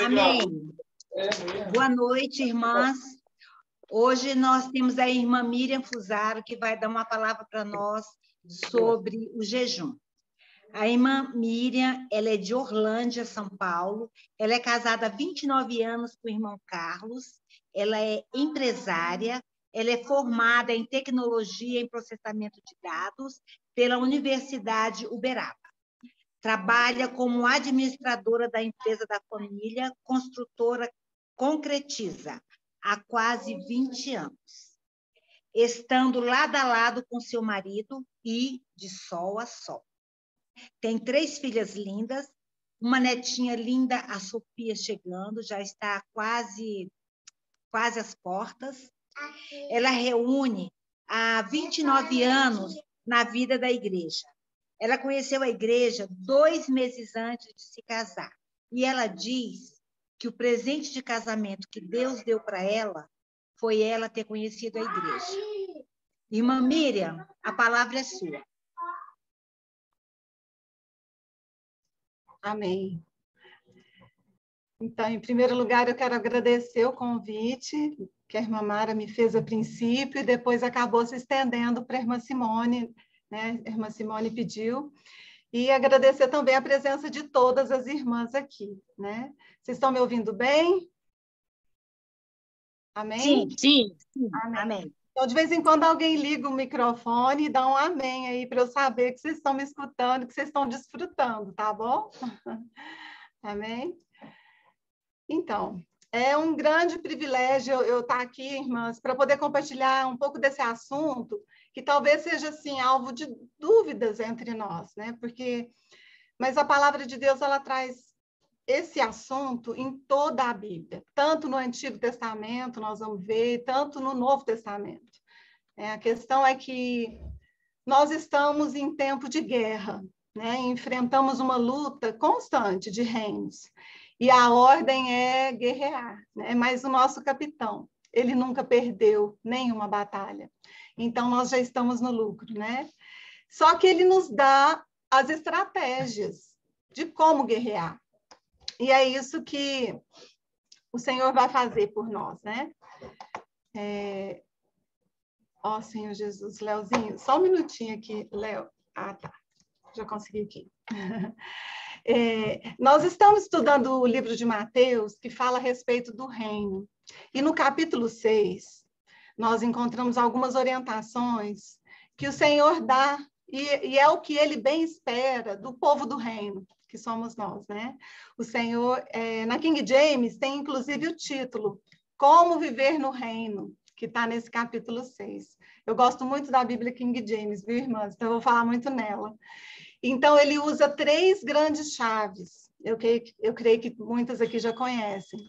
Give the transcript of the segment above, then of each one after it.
Amém. Boa noite, irmãs. Hoje nós temos a irmã Miriam Fusaro, que vai dar uma palavra para nós sobre o jejum. A irmã Miriam, ela é de Orlândia, São Paulo. Ela é casada há 29 anos com o irmão Carlos. Ela é empresária. Ela é formada em tecnologia em processamento de dados pela Universidade Uberaba. Trabalha como administradora da empresa da família, construtora Concretiza, há quase 20 anos, estando lado a lado com seu marido e de sol a sol. Tem 3 filhas lindas, uma netinha linda, a Sofia, chegando, já está quase às portas. Ela reúne há 29 anos na vida da igreja. Ela conheceu a igreja 2 meses antes de se casar. E ela diz que o presente de casamento que Deus deu para ela foi ela ter conhecido a igreja. Irmã Miriam, a palavra é sua. Amém. Então, em primeiro lugar, eu quero agradecer o convite que a irmã Mara me fez a princípio e depois acabou se estendendo para a irmã Simone, né? A irmã Simone pediu. E agradecer também a presença de todas as irmãs aqui, né? Vocês estão me ouvindo bem? Amém? Sim. Amém. Amém. Então, de vez em quando, alguém liga o microfone e dá um amém aí para eu saber que vocês estão me escutando, que vocês estão desfrutando, tá bom? Amém? Então, é um grande privilégio eu estar aqui, irmãs, para poder compartilhar um pouco desse assunto, que talvez seja, assim, alvo de dúvidas entre nós, né? Mas a palavra de Deus, ela traz esse assunto em toda a Bíblia, tanto no Antigo Testamento, nós vamos ver, tanto no Novo Testamento. A questão é que nós estamos em tempo de guerra, né? Enfrentamos uma luta constante de reinos, e a ordem é guerrear, né? Mas o nosso capitão, ele nunca perdeu nenhuma batalha. Então, nós já estamos no lucro, né? Só que ele nos dá as estratégias de como guerrear. E é isso que o Senhor vai fazer por nós, né? Ó, Senhor Jesus, Leozinho, só um minutinho aqui, Léo. Ah, tá. Já consegui aqui. Nós estamos estudando o livro de Mateus, que fala a respeito do reino. E no capítulo 6, nós encontramos algumas orientações que o Senhor dá, e é o que ele bem espera do povo do reino, que somos nós, né? O Senhor, na King James, tem inclusive o título, Como Viver no Reino, que está nesse capítulo 6. Eu gosto muito da Bíblia King James, viu, irmãs? Então, eu vou falar muito nela. Então, ele usa 3 grandes chaves. Eu creio que muitas aqui já conhecem.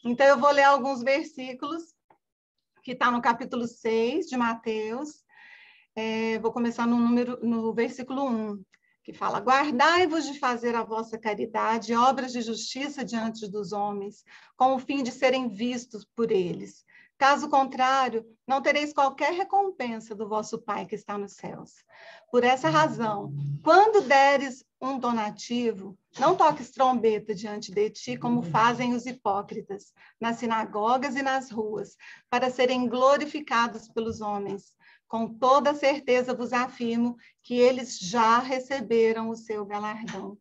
Então, eu vou ler alguns versículos, que está no capítulo 6 de Mateus. Vou começar no versículo 1, que fala: guardai-vos de fazer a vossa caridade, obras de justiça diante dos homens, com o fim de serem vistos por eles. Caso contrário, não tereis qualquer recompensa do vosso Pai que está nos céus. Por essa razão, quando deres um donativo, não toques trombeta diante de ti, como fazem os hipócritas, nas sinagogas e nas ruas, para serem glorificados pelos homens. Com toda certeza vos afirmo que eles já receberam o seu galardão.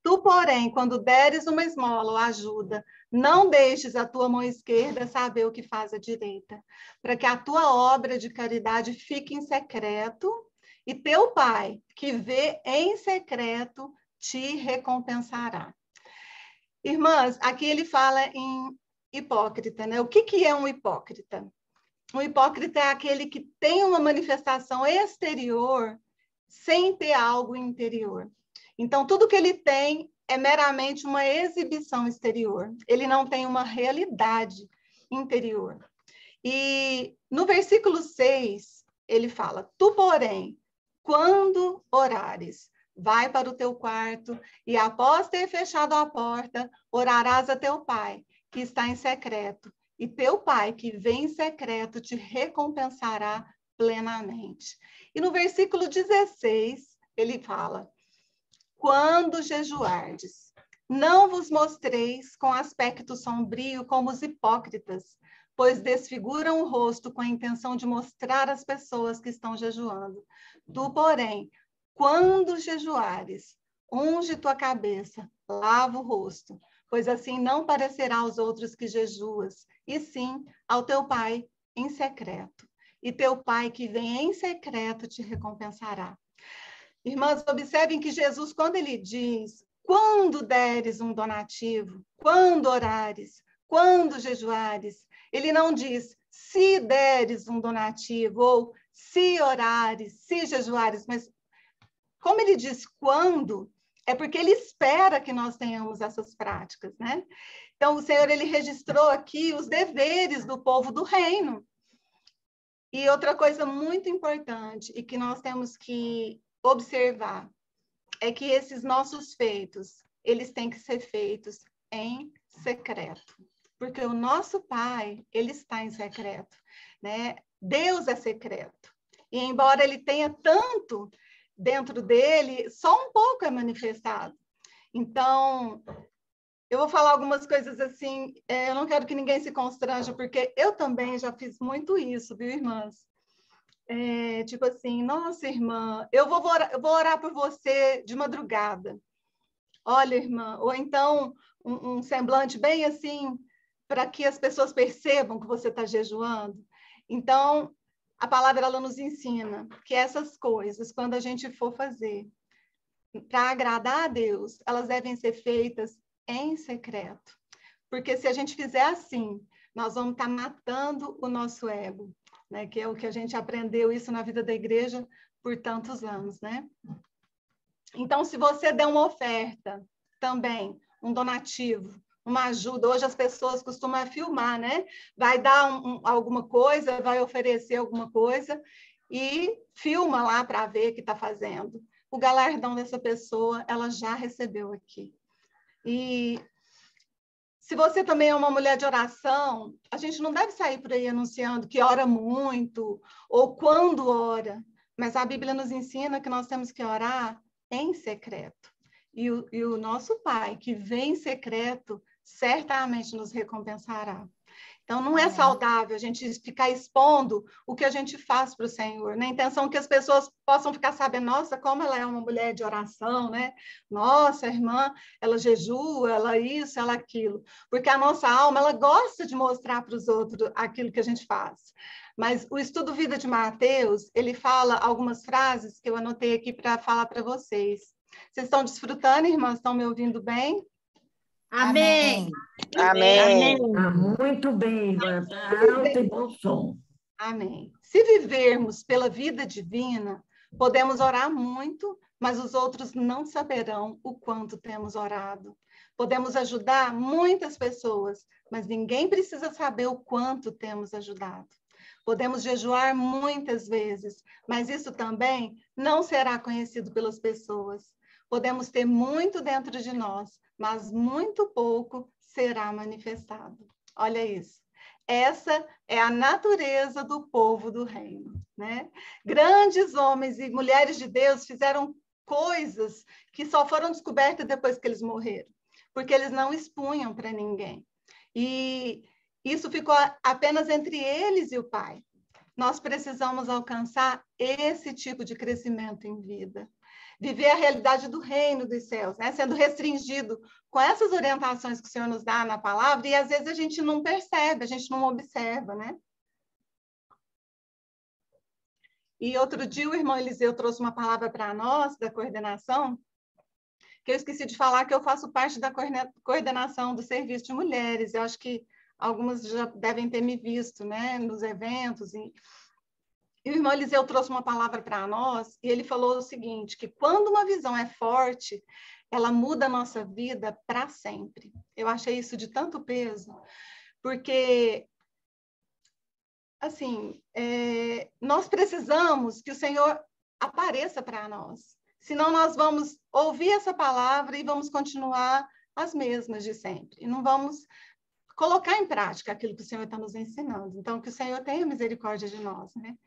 Tu, porém, quando deres uma esmola ou ajuda, não deixes a tua mão esquerda saber o que faz a direita, para que a tua obra de caridade fique em secreto, e teu Pai, que vê em secreto, te recompensará. Irmãs, aqui ele fala em hipócrita, né? O que é um hipócrita? Um hipócrita é aquele que tem uma manifestação exterior sem ter algo interior. Então, tudo que ele tem é meramente uma exibição exterior. Ele não tem uma realidade interior. E no versículo 6, ele fala: tu, porém, quando orares, vai para o teu quarto e, após ter fechado a porta, orarás a teu Pai, que está em secreto. E teu Pai, que vem em secreto, te recompensará plenamente. E no versículo 16, ele fala: quando jejuardes, não vos mostreis com aspecto sombrio como os hipócritas, pois desfiguram o rosto com a intenção de mostrar às pessoas que estão jejuando. Tu, porém, quando jejuares, unge tua cabeça, lava o rosto, pois assim não parecerá aos outros que jejuas, e sim ao teu Pai em secreto. E teu Pai que vem em secreto te recompensará. Irmãs, observem que Jesus, quando ele diz, quando deres um donativo, quando orares, quando jejuares, ele não diz, se deres um donativo, ou se orares, se jejuares, mas como ele diz quando, é porque ele espera que nós tenhamos essas práticas, né? Então, o Senhor, ele registrou aqui os deveres do povo do reino. E outra coisa muito importante e que nós temos que observar é que esses nossos feitos, eles têm que ser feitos em secreto. Porque o nosso Pai, ele está em secreto, né? Deus é secreto. E embora ele tenha tanto dentro dele, só um pouco é manifestado. Então, eu vou falar algumas coisas assim, eu não quero que ninguém se constranja, porque eu também já fiz muito isso, viu, irmãs? Tipo assim, nossa, irmã, eu vou orar por você de madrugada. Olha, irmã, ou então um semblante bem assim, para que as pessoas percebam que você está jejuando. Então, a palavra ela nos ensina que essas coisas, quando a gente for fazer para agradar a Deus, elas devem ser feitas em secreto. Porque se a gente fizer assim, nós vamos estar matando o nosso ego, né? Que é o que a gente aprendeu isso na vida da igreja por tantos anos, né? Então, se você der uma oferta também, um donativo, uma ajuda, hoje as pessoas costumam filmar, né? Vai dar alguma coisa, vai oferecer alguma coisa e filma lá para ver o que está fazendo. O galardão dessa pessoa, ela já recebeu aqui. E se você também é uma mulher de oração, a gente não deve sair por aí anunciando que ora muito ou quando ora, mas a Bíblia nos ensina que nós temos que orar em secreto. E o nosso Pai, que vem em secreto, certamente nos recompensará. Então, não é saudável a gente ficar expondo o que a gente faz para o Senhor, na intenção que as pessoas possam ficar sabendo, nossa, como ela é uma mulher de oração, né? Nossa, a irmã, ela jejua, ela isso, ela aquilo. Porque a nossa alma, ela gosta de mostrar para os outros aquilo que a gente faz. Mas o estudo Vida de Mateus, ele fala algumas frases que eu anotei aqui para falar para vocês. Vocês estão desfrutando, irmãs? Estão me ouvindo bem? Amém. Amém. Ah, muito bem, irmã. Está alto e bom som. Amém. Se vivermos pela vida divina, podemos orar muito, mas os outros não saberão o quanto temos orado. Podemos ajudar muitas pessoas, mas ninguém precisa saber o quanto temos ajudado. Podemos jejuar muitas vezes, mas isso também não será conhecido pelas pessoas. Podemos ter muito dentro de nós, mas muito pouco será manifestado. Olha isso. Essa é a natureza do povo do reino, né? Grandes homens e mulheres de Deus fizeram coisas que só foram descobertas depois que eles morreram, porque eles não expunham para ninguém. E isso ficou apenas entre eles e o Pai. Nós precisamos alcançar esse tipo de crescimento em vida. Viver a realidade do reino dos céus, né? Sendo restringido com essas orientações que o Senhor nos dá na palavra, e às vezes a gente não percebe, a gente não observa, né? E outro dia o irmão Eliseu trouxe uma palavra para nós, da coordenação, que eu esqueci de falar que eu faço parte da coordenação do serviço de mulheres. Eu acho que algumas já devem ter me visto, né? Nos eventos. E o irmão Eliseu trouxe uma palavra para nós, e ele falou o seguinte, que quando uma visão é forte, ela muda a nossa vida para sempre. Eu achei isso de tanto peso, porque, assim, nós precisamos que o Senhor apareça para nós. Senão nós vamos ouvir essa palavra e vamos continuar as mesmas de sempre. E não vamos colocar em prática aquilo que o Senhor está nos ensinando. Então, que o Senhor tenha misericórdia de nós, né?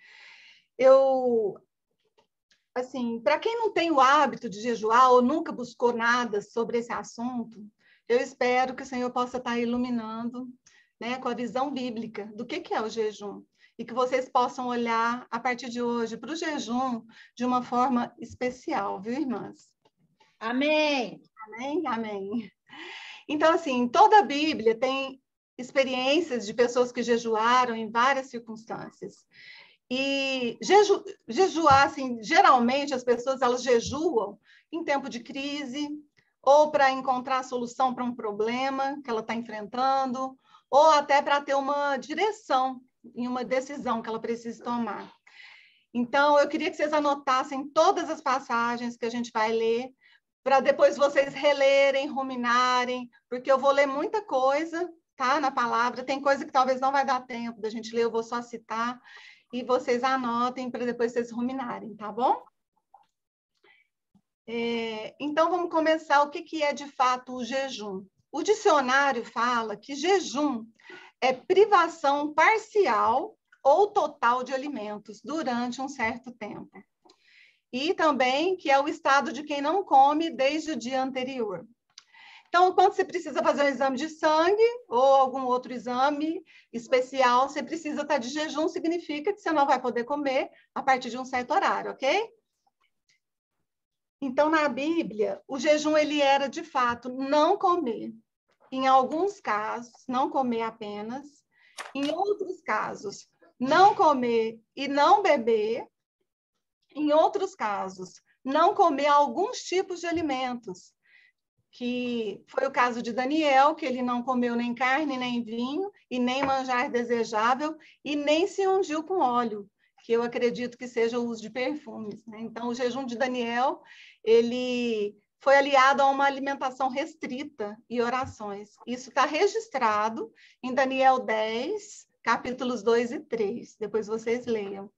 assim, para quem não tem o hábito de jejuar ou nunca buscou nada sobre esse assunto, eu espero que o Senhor possa estar iluminando, né, com a visão bíblica do que é o jejum. E que vocês possam olhar, a partir de hoje, para o jejum de uma forma especial, viu, irmãs? Amém. Amém? Amém. Então, assim, toda a Bíblia tem experiências de pessoas que jejuaram em várias circunstâncias. E jejuar, assim, geralmente as pessoas elas jejuam em tempo de crise, ou para encontrar a solução para um problema que ela está enfrentando, ou até para ter uma direção em uma decisão que ela precisa tomar. Então, eu queria que vocês anotassem todas as passagens que a gente vai ler, para depois vocês relerem, ruminarem, porque eu vou ler muita coisa, tá, na palavra. Tem coisa que talvez não vai dar tempo da gente ler, eu vou só citar, e vocês anotem para depois vocês ruminarem, tá bom? Então, vamos começar. O que é, de fato, o jejum? O dicionário fala que jejum é privação parcial ou total de alimentos durante um certo tempo. E também que é o estado de quem não come desde o dia anterior. Então, quando você precisa fazer um exame de sangue ou algum outro exame especial, você precisa estar de jejum, significa que você não vai poder comer a partir de um certo horário, ok? Então, na Bíblia, o jejum ele era, de fato, não comer. Em alguns casos, não comer apenas. Em outros casos, não comer e não beber. Em outros casos, não comer alguns tipos de alimentos, que foi o caso de Daniel, que ele não comeu nem carne, nem vinho, e nem manjar desejável, e nem se ungiu com óleo, que eu acredito que seja o uso de perfumes, né? Então, o jejum de Daniel, ele foi aliado a uma alimentação restrita e orações. Isso está registrado em Daniel 10, capítulos 2 e 3. Depois vocês leiam.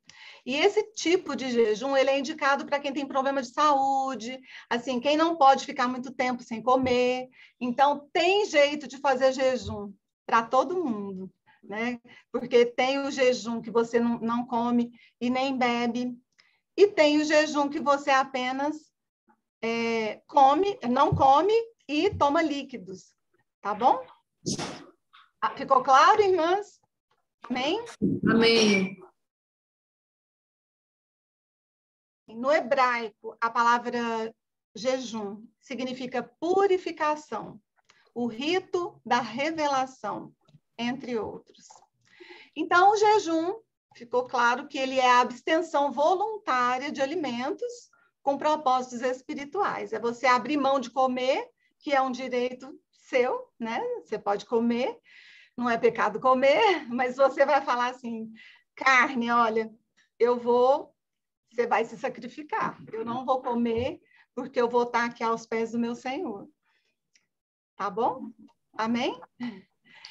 E esse tipo de jejum, ele é indicado para quem tem problema de saúde, assim, quem não pode ficar muito tempo sem comer. Então, tem jeito de fazer jejum para todo mundo, né? Porque tem o jejum que você não come e nem bebe, e tem o jejum que você apenas não come e toma líquidos, tá bom? Ficou claro, irmãs? Amém? Amém. No hebraico, a palavra jejum significa purificação, o rito da revelação, entre outros. Então, o jejum, ficou claro que ele é a abstenção voluntária de alimentos com propósitos espirituais. É você abrir mão de comer, que é um direito seu, né? Você pode comer, não é pecado comer, mas você vai falar assim, carne, olha, você vai se sacrificar. Eu não vou comer porque eu vou estar aqui aos pés do meu Senhor. Tá bom? Amém?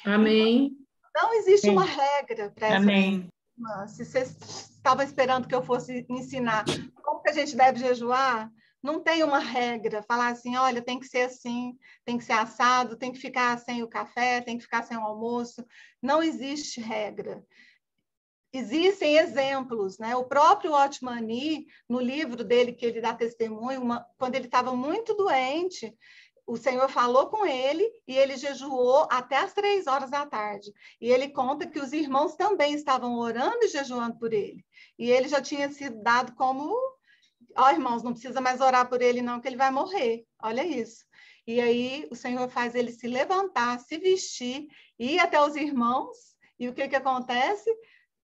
Amém. Não existe uma regra para essa. Amém. Se você estava esperando que eu fosse ensinar como que a gente deve jejuar, não tem uma regra. Falar assim, olha, tem que ser assim, tem que ser assado, tem que ficar sem o café, tem que ficar sem o almoço. Não existe regra. Existem exemplos, né? O próprio Otmani, no livro dele, que ele dá testemunho, quando ele estava muito doente, o Senhor falou com ele e ele jejuou até as 3 horas da tarde. E ele conta que os irmãos também estavam orando e jejuando por ele. E ele já tinha sido dado como, irmãos, não precisa mais orar por ele não, que ele vai morrer. Olha isso. E aí o Senhor faz ele se levantar, se vestir, ir até os irmãos. E o que acontece?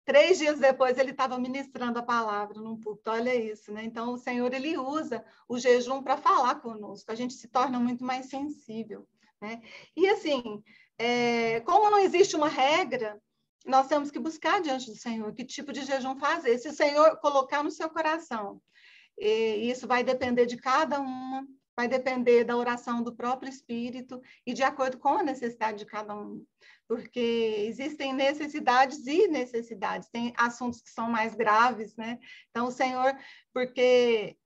3 dias depois, ele estava ministrando a palavra num púlpito. Olha isso, né? Então, o Senhor, ele usa o jejum para falar conosco. A gente se torna muito mais sensível, né? E, assim, como não existe uma regra, nós temos que buscar diante do Senhor que tipo de jejum fazer. Se o Senhor colocar no seu coração, isso vai depender de cada uma, vai depender da oração do próprio Espírito e de acordo com a necessidade de cada um. Porque existem necessidades e necessidades, tem assuntos que são mais graves, né? Então, o Senhor, porque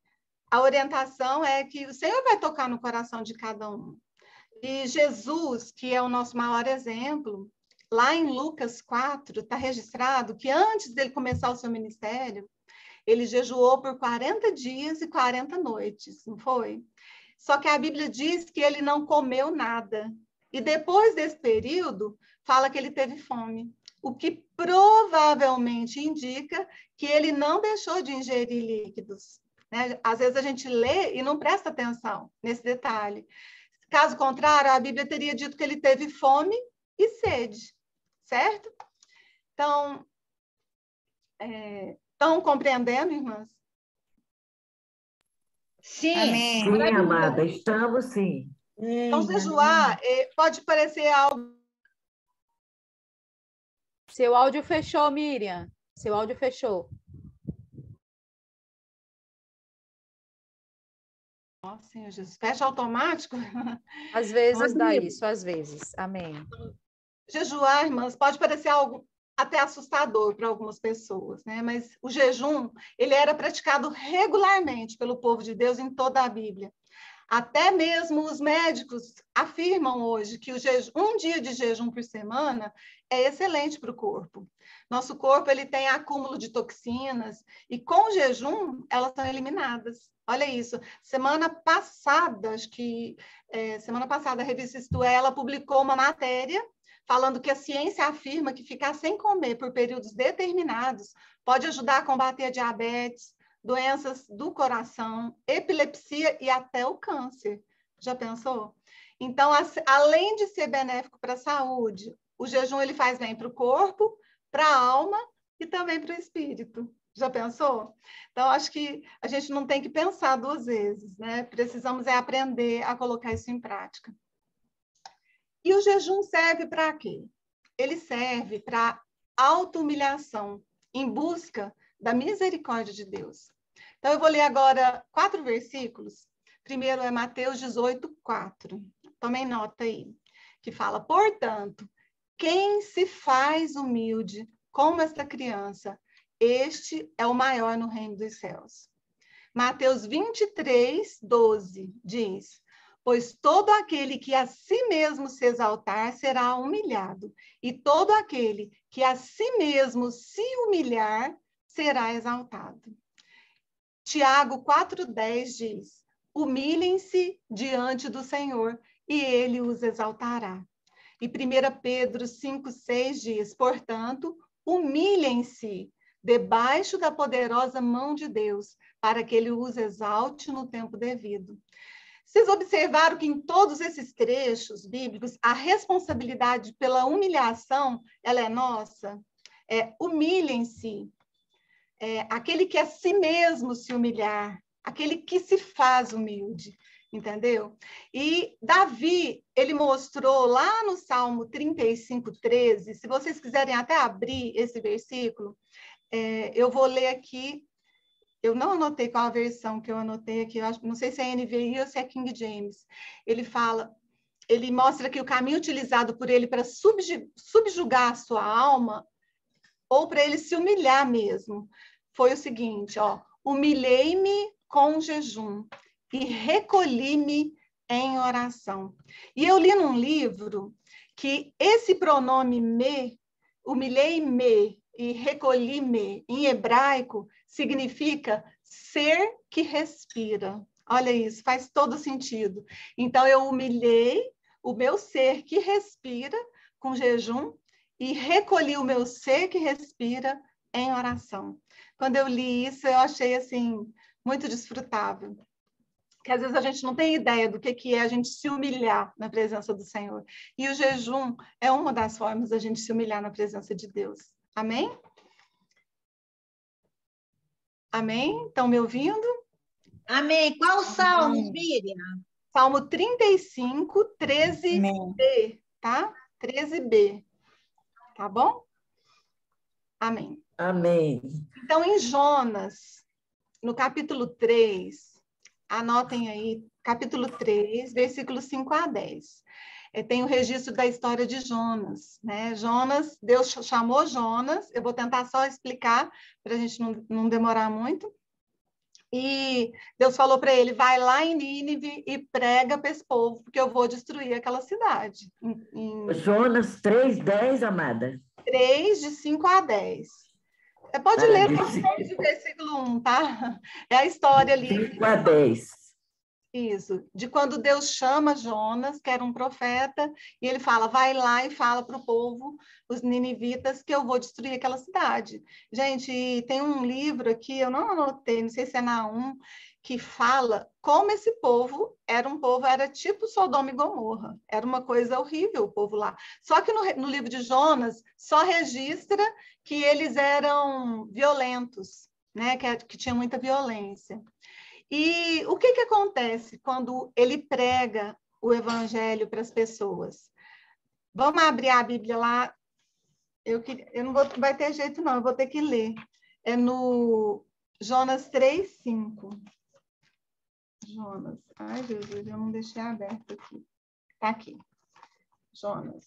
a orientação é que o Senhor vai tocar no coração de cada um. E Jesus, que é o nosso maior exemplo, lá em Lucas 4, está registrado que antes dele começar o seu ministério, Ele jejuou por 40 dias e 40 noites, não foi? Só que a Bíblia diz que ele não comeu nada. E depois desse período, fala que ele teve fome. O que provavelmente indica que ele não deixou de ingerir líquidos, né? Às vezes a gente lê e não presta atenção nesse detalhe. Caso contrário, a Bíblia teria dito que ele teve fome e sede, certo? Então, estão compreendendo, irmãs? Sim. Amém. Sim, amada, estamos sim. Então, jejuar pode parecer algo... Seu áudio fechou, Miriam. Seu áudio fechou. Nossa, Senhor Jesus, fecha automático? Às vezes dá Amigo. isso, às vezes. Amém. Jejuar, irmãs, pode parecer algo até assustador para algumas pessoas, né? Mas o jejum, ele era praticado regularmente pelo povo de Deus em toda a Bíblia. Até mesmo os médicos afirmam hoje que um dia de jejum por semana é excelente para o corpo. Nosso corpo ele tem acúmulo de toxinas e com o jejum elas são eliminadas. Olha isso. Semana passada a revista Isto É, ela publicou uma matéria falando que a ciência afirma que ficar sem comer por períodos determinados pode ajudar a combater a diabetes, doenças do coração, epilepsia e até o câncer. Já pensou? Então, além de ser benéfico para a saúde, o jejum ele faz bem para o corpo, para a alma e também para o espírito. Já pensou? Então, acho que a gente não tem que pensar duas vezes, né? Precisamos aprender a colocar isso em prática. E o jejum serve para quê? Ele serve para auto-humilhação, em busca da misericórdia de Deus. Então, eu vou ler agora 4 versículos. Primeiro é Mateus 18, 4. Tomem nota aí. Que fala, portanto, quem se faz humilde como esta criança, este é o maior no reino dos céus. Mateus 23, 12 diz, pois todo aquele que a si mesmo se exaltar será humilhado, e todo aquele que a si mesmo se humilhar será exaltado. Tiago 4,10 diz, humilhem-se diante do Senhor, e ele os exaltará. E 1 Pedro 5,6 diz, portanto, humilhem-se debaixo da poderosa mão de Deus, para que ele os exalte no tempo devido. Vocês observaram que em todos esses trechos bíblicos, a responsabilidade pela humilhação, ela é nossa? Humilhem-se. Aquele que a si mesmo se humilhar, aquele que se faz humilde, entendeu? E Davi, ele mostrou lá no Salmo 35, 13, se vocês quiserem até abrir esse versículo, eu vou ler aqui. Eu não anotei qual a versão que eu anotei aqui, não sei se é NVI ou se é King James. Ele mostra que o caminho utilizado por ele para subjugar a sua alma, ou para ele se humilhar mesmo, foi o seguinte, humilhei-me com jejum e recolhi-me em oração. E eu li num livro que esse pronome me, humilhei-me e recolhi-me, em hebraico, significa ser que respira. Olha isso, faz todo sentido. Então, eu humilhei o meu ser que respira com jejum e recolhi o meu ser que respira em oração. Quando eu li isso, eu achei, assim, muito desfrutável. Que às vezes a gente não tem ideia do que é a gente se humilhar na presença do Senhor. E o jejum é uma das formas da gente se humilhar na presença de Deus. Amém? Amém? Estão me ouvindo? Amém. Qual salmo, Miriam? Salmo 35, 13b, tá? 13b. Tá bom? Amém. Amém. Então, em Jonas, no capítulo 3, anotem aí, capítulo 3, versículos 5 a 10. Tem o registro da história de Jonas, né? Jonas, Deus chamou Jonas, eu vou tentar só explicar para a gente não demorar muito. E Deus falou para ele, vai lá em Nínive e prega para esse povo, porque eu vou destruir aquela cidade. Jonas 3:10, amada. 3, de 5 a 10. Pode Ah, ler de desde o versículo 1, tá? É a história ali. 5 a 10. Isso, de quando Deus chama Jonas, que era um profeta, e ele fala, vai lá e fala para o povo, os ninivitas, que eu vou destruir aquela cidade. Gente, tem um livro aqui, eu não anotei, não sei se é Naum, que fala como esse povo, era tipo Sodoma e Gomorra, era uma coisa horrível o povo lá. Só que no livro de Jonas, só registra que eles eram violentos, né? Que tinha muita violência. E o que acontece quando ele prega o evangelho para as pessoas? Vamos abrir a Bíblia lá. Eu não vou, vai ter jeito, não, eu vou ter que ler. É no Jonas 3:5. Jonas. Ai, Jesus, eu não deixei aberto aqui. Está aqui. Jonas.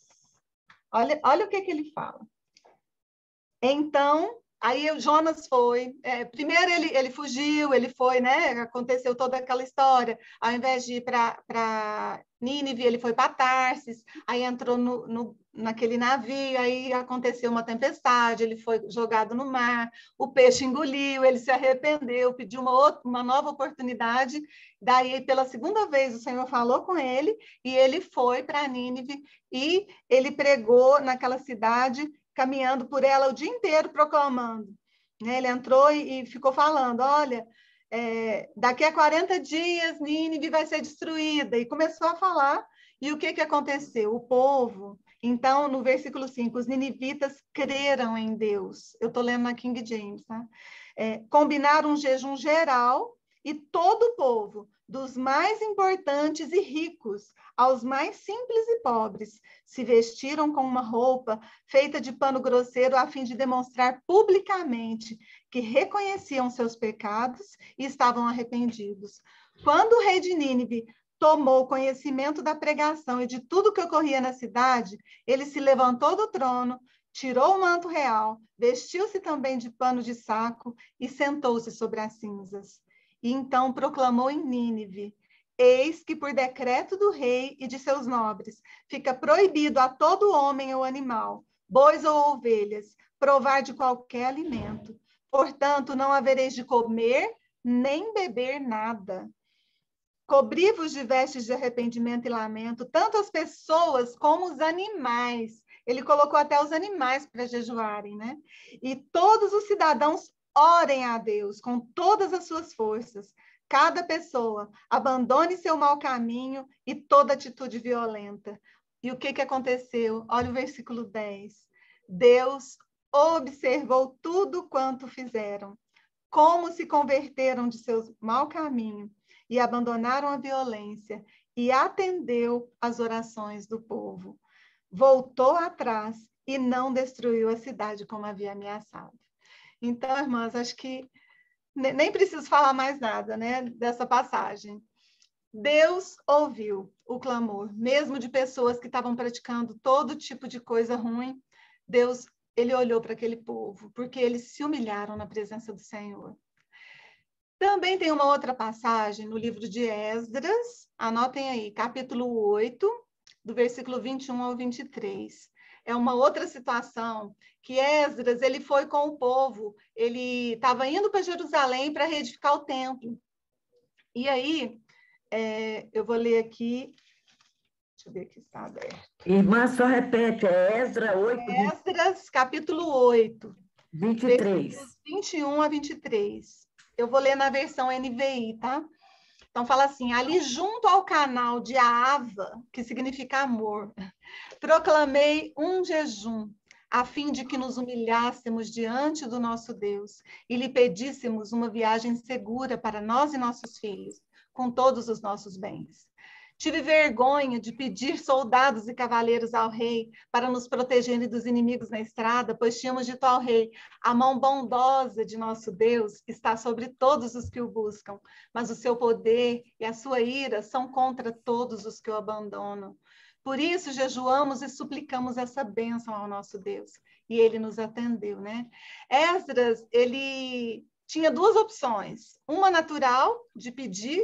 Olha o que ele fala. Então, aí o Jonas foi, primeiro ele fugiu, ele foi, né? Aconteceu toda aquela história. Ao invés de ir para Nínive, ele foi para Tarsis, aí entrou naquele navio, aí aconteceu uma tempestade, ele foi jogado no mar, o peixe engoliu, ele se arrependeu, pediu uma nova oportunidade. Daí, pela segunda vez, o Senhor falou com ele e ele foi para Nínive e ele pregou naquela cidade, caminhando por ela o dia inteiro, proclamando. Ele entrou e ficou falando, olha, daqui a 40 dias Nínive vai ser destruída. E começou a falar. E o que aconteceu? O povo, então, no versículo 5, os ninivitas creram em Deus. Eu estou lendo na King James, tá? Combinaram um jejum geral e todo o povo, dos mais importantes e ricos aos mais simples e pobres, se vestiram com uma roupa feita de pano grosseiro a fim de demonstrar publicamente que reconheciam seus pecados e estavam arrependidos. Quando o rei de Nínive tomou conhecimento da pregação e de tudo que ocorria na cidade, ele se levantou do trono, tirou o manto real, vestiu-se também de pano de saco e sentou-se sobre as cinzas. E então proclamou em Nínive: eis que, por decreto do rei e de seus nobres, fica proibido a todo homem ou animal, bois ou ovelhas, provar de qualquer alimento. Portanto, não havereis de comer nem beber nada. Cobri-vos de vestes de arrependimento e lamento, tanto as pessoas como os animais. Ele colocou até os animais para jejuarem, né? E todos os cidadãos orem a Deus com todas as suas forças. Cada pessoa abandone seu mau caminho e toda atitude violenta. E o que aconteceu? Olha o versículo 10. Deus observou tudo quanto fizeram, como se converteram de seu mau caminho e abandonaram a violência, e atendeu às orações do povo. Voltou atrás e não destruiu a cidade como havia ameaçado. Então, irmãs, acho que nem preciso falar mais nada, né, dessa passagem. Deus ouviu o clamor, mesmo de pessoas que estavam praticando todo tipo de coisa ruim. Deus, ele olhou para aquele povo, porque eles se humilharam na presença do Senhor. Também tem uma outra passagem no livro de Esdras, anotem aí, capítulo 8, do versículo 21 ao 23. É uma outra situação que Esdras, ele foi com o povo, ele estava indo para Jerusalém para reedificar o templo. E aí, eu vou ler aqui, deixa eu ver aqui se está aberto. Irmã, só repete, é Esdras 8, Esdras, capítulo 8, 23. versículos 21 a 23. Eu vou ler na versão NVI, tá? Então, fala assim, ali junto ao canal de Ahava, que significa amor, proclamei um jejum, a fim de que nos humilhássemos diante do nosso Deus e lhe pedíssemos uma viagem segura para nós e nossos filhos, com todos os nossos bens. Tive vergonha de pedir soldados e cavaleiros ao rei para nos protegerem dos inimigos na estrada, pois tínhamos dito ao rei: a mão bondosa de nosso Deus está sobre todos os que o buscam, mas o seu poder e a sua ira são contra todos os que o abandonam. Por isso, jejuamos e suplicamos essa bênção ao nosso Deus. E ele nos atendeu, né? Esdras, ele tinha duas opções. Uma natural, de pedir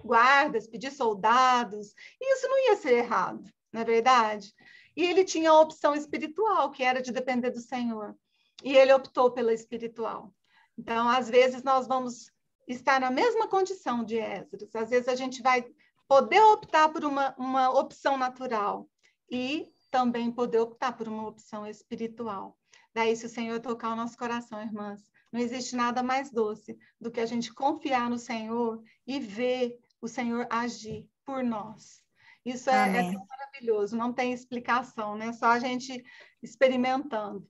guardas, pedir soldados, e isso não ia ser errado, não é verdade? E ele tinha a opção espiritual, que era de depender do Senhor. e ele optou pela espiritual. Então, às vezes, nós vamos estar na mesma condição de Esdras. Às vezes, a gente vai poder optar por uma opção natural e também poder optar por uma opção espiritual. Daí, se o Senhor tocar o nosso coração, irmãs, não existe nada mais doce do que a gente confiar no Senhor e ver o Senhor agir por nós. Isso é tão maravilhoso, não tem explicação, né? Só a gente experimentando.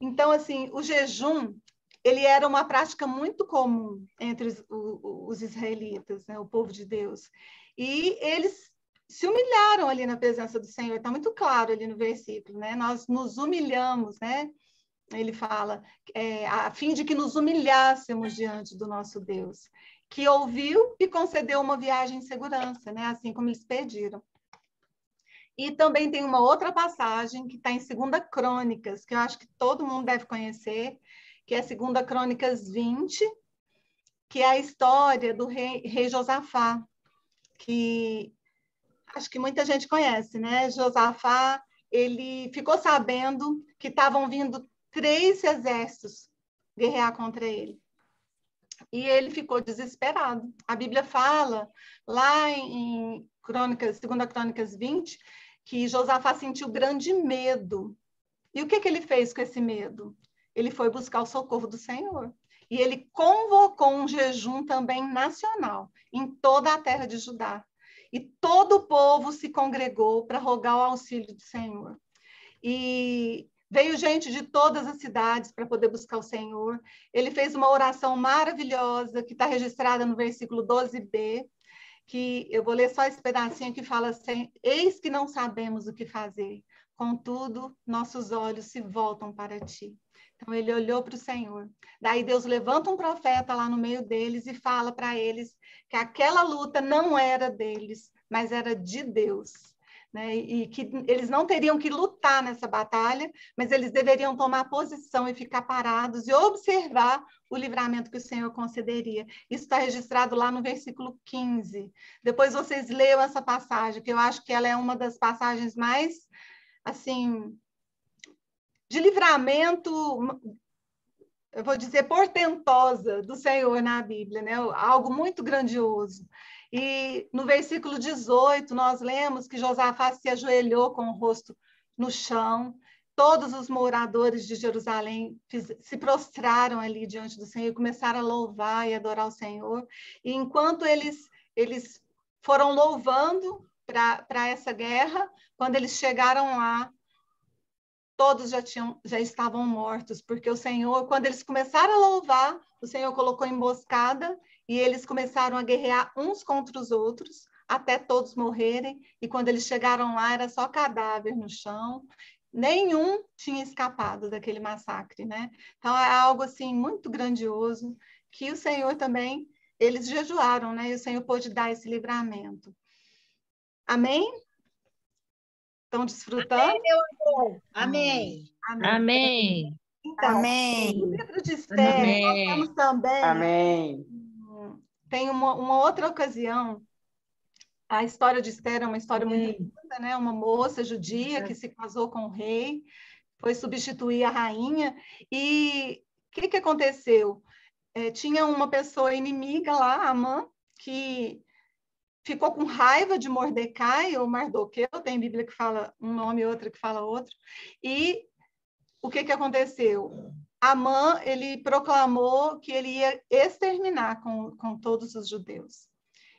Então, assim, o jejum, ele era uma prática muito comum entre os israelitas, né? O povo de Deus. E eles se humilharam ali na presença do Senhor. Está muito claro ali no versículo, né? Nós nos humilhamos, né? Ele fala, a fim de que nos humilhássemos diante do nosso Deus, que ouviu e concedeu uma viagem em segurança, né? Assim como eles pediram. E também tem uma outra passagem que está em 2 Crônicas, que eu acho que todo mundo deve conhecer, que é 2 Crônicas 20, que é a história do rei Josafá, que acho que muita gente conhece, né? Josafá, ele ficou sabendo que estavam vindo 3 exércitos guerrear contra ele. E ele ficou desesperado. A Bíblia fala, lá em 2 Crônicas 20, que Josafá sentiu grande medo. E o que ele fez com esse medo? Ele foi buscar o socorro do Senhor. E ele convocou um jejum também nacional, em toda a terra de Judá. E todo o povo se congregou para rogar o auxílio do Senhor. E veio gente de todas as cidades para poder buscar o Senhor. Ele fez uma oração maravilhosa, que está registrada no versículo 12b, que eu vou ler só esse pedacinho que fala assim: eis que não sabemos o que fazer, contudo, nossos olhos se voltam para ti. Então, ele olhou para o Senhor. Daí, Deus levanta um profeta lá no meio deles e fala para eles que aquela luta não era deles, mas era de Deus. Né? E que eles não teriam que lutar nessa batalha, mas eles deveriam tomar posição e ficar parados e observar o livramento que o Senhor concederia. Isso está registrado lá no versículo 15. Depois vocês leiam essa passagem, que eu acho que ela é uma das passagens mais, assim, de livramento, eu vou dizer, portentosa do Senhor na Bíblia, né? Algo muito grandioso. E no versículo 18, nós lemos que Josafá se ajoelhou com o rosto no chão. Todos os moradores de Jerusalém se prostraram ali diante do Senhor e começaram a louvar e adorar o Senhor. E enquanto eles foram louvando para essa guerra, quando eles chegaram lá, todos já estavam mortos, porque o Senhor, quando eles começaram a louvar, o Senhor colocou emboscada e eles começaram a guerrear uns contra os outros, até todos morrerem, e quando eles chegaram lá, era só cadáver no chão, nenhum tinha escapado daquele massacre, né? Então, é algo, assim, muito grandioso, que o Senhor também, eles jejuaram, né? E o Senhor pôde dar esse livramento. Amém? Estão desfrutando? Amém, meu amor. Amém. Amém. Então, Amém. no livro de Esther, nós temos também... Amém. Tem uma outra ocasião. A história de Esther é uma história muito linda, né? Uma moça judia que se casou com o rei, foi substituir a rainha. E o que aconteceu? Tinha uma pessoa inimiga lá, Amã, que ficou com raiva de Mordecai, ou Mardoqueu, tem Bíblia que fala um nome e outra que fala outro. E o que aconteceu? Amã, ele proclamou que ele ia exterminar com todos os judeus.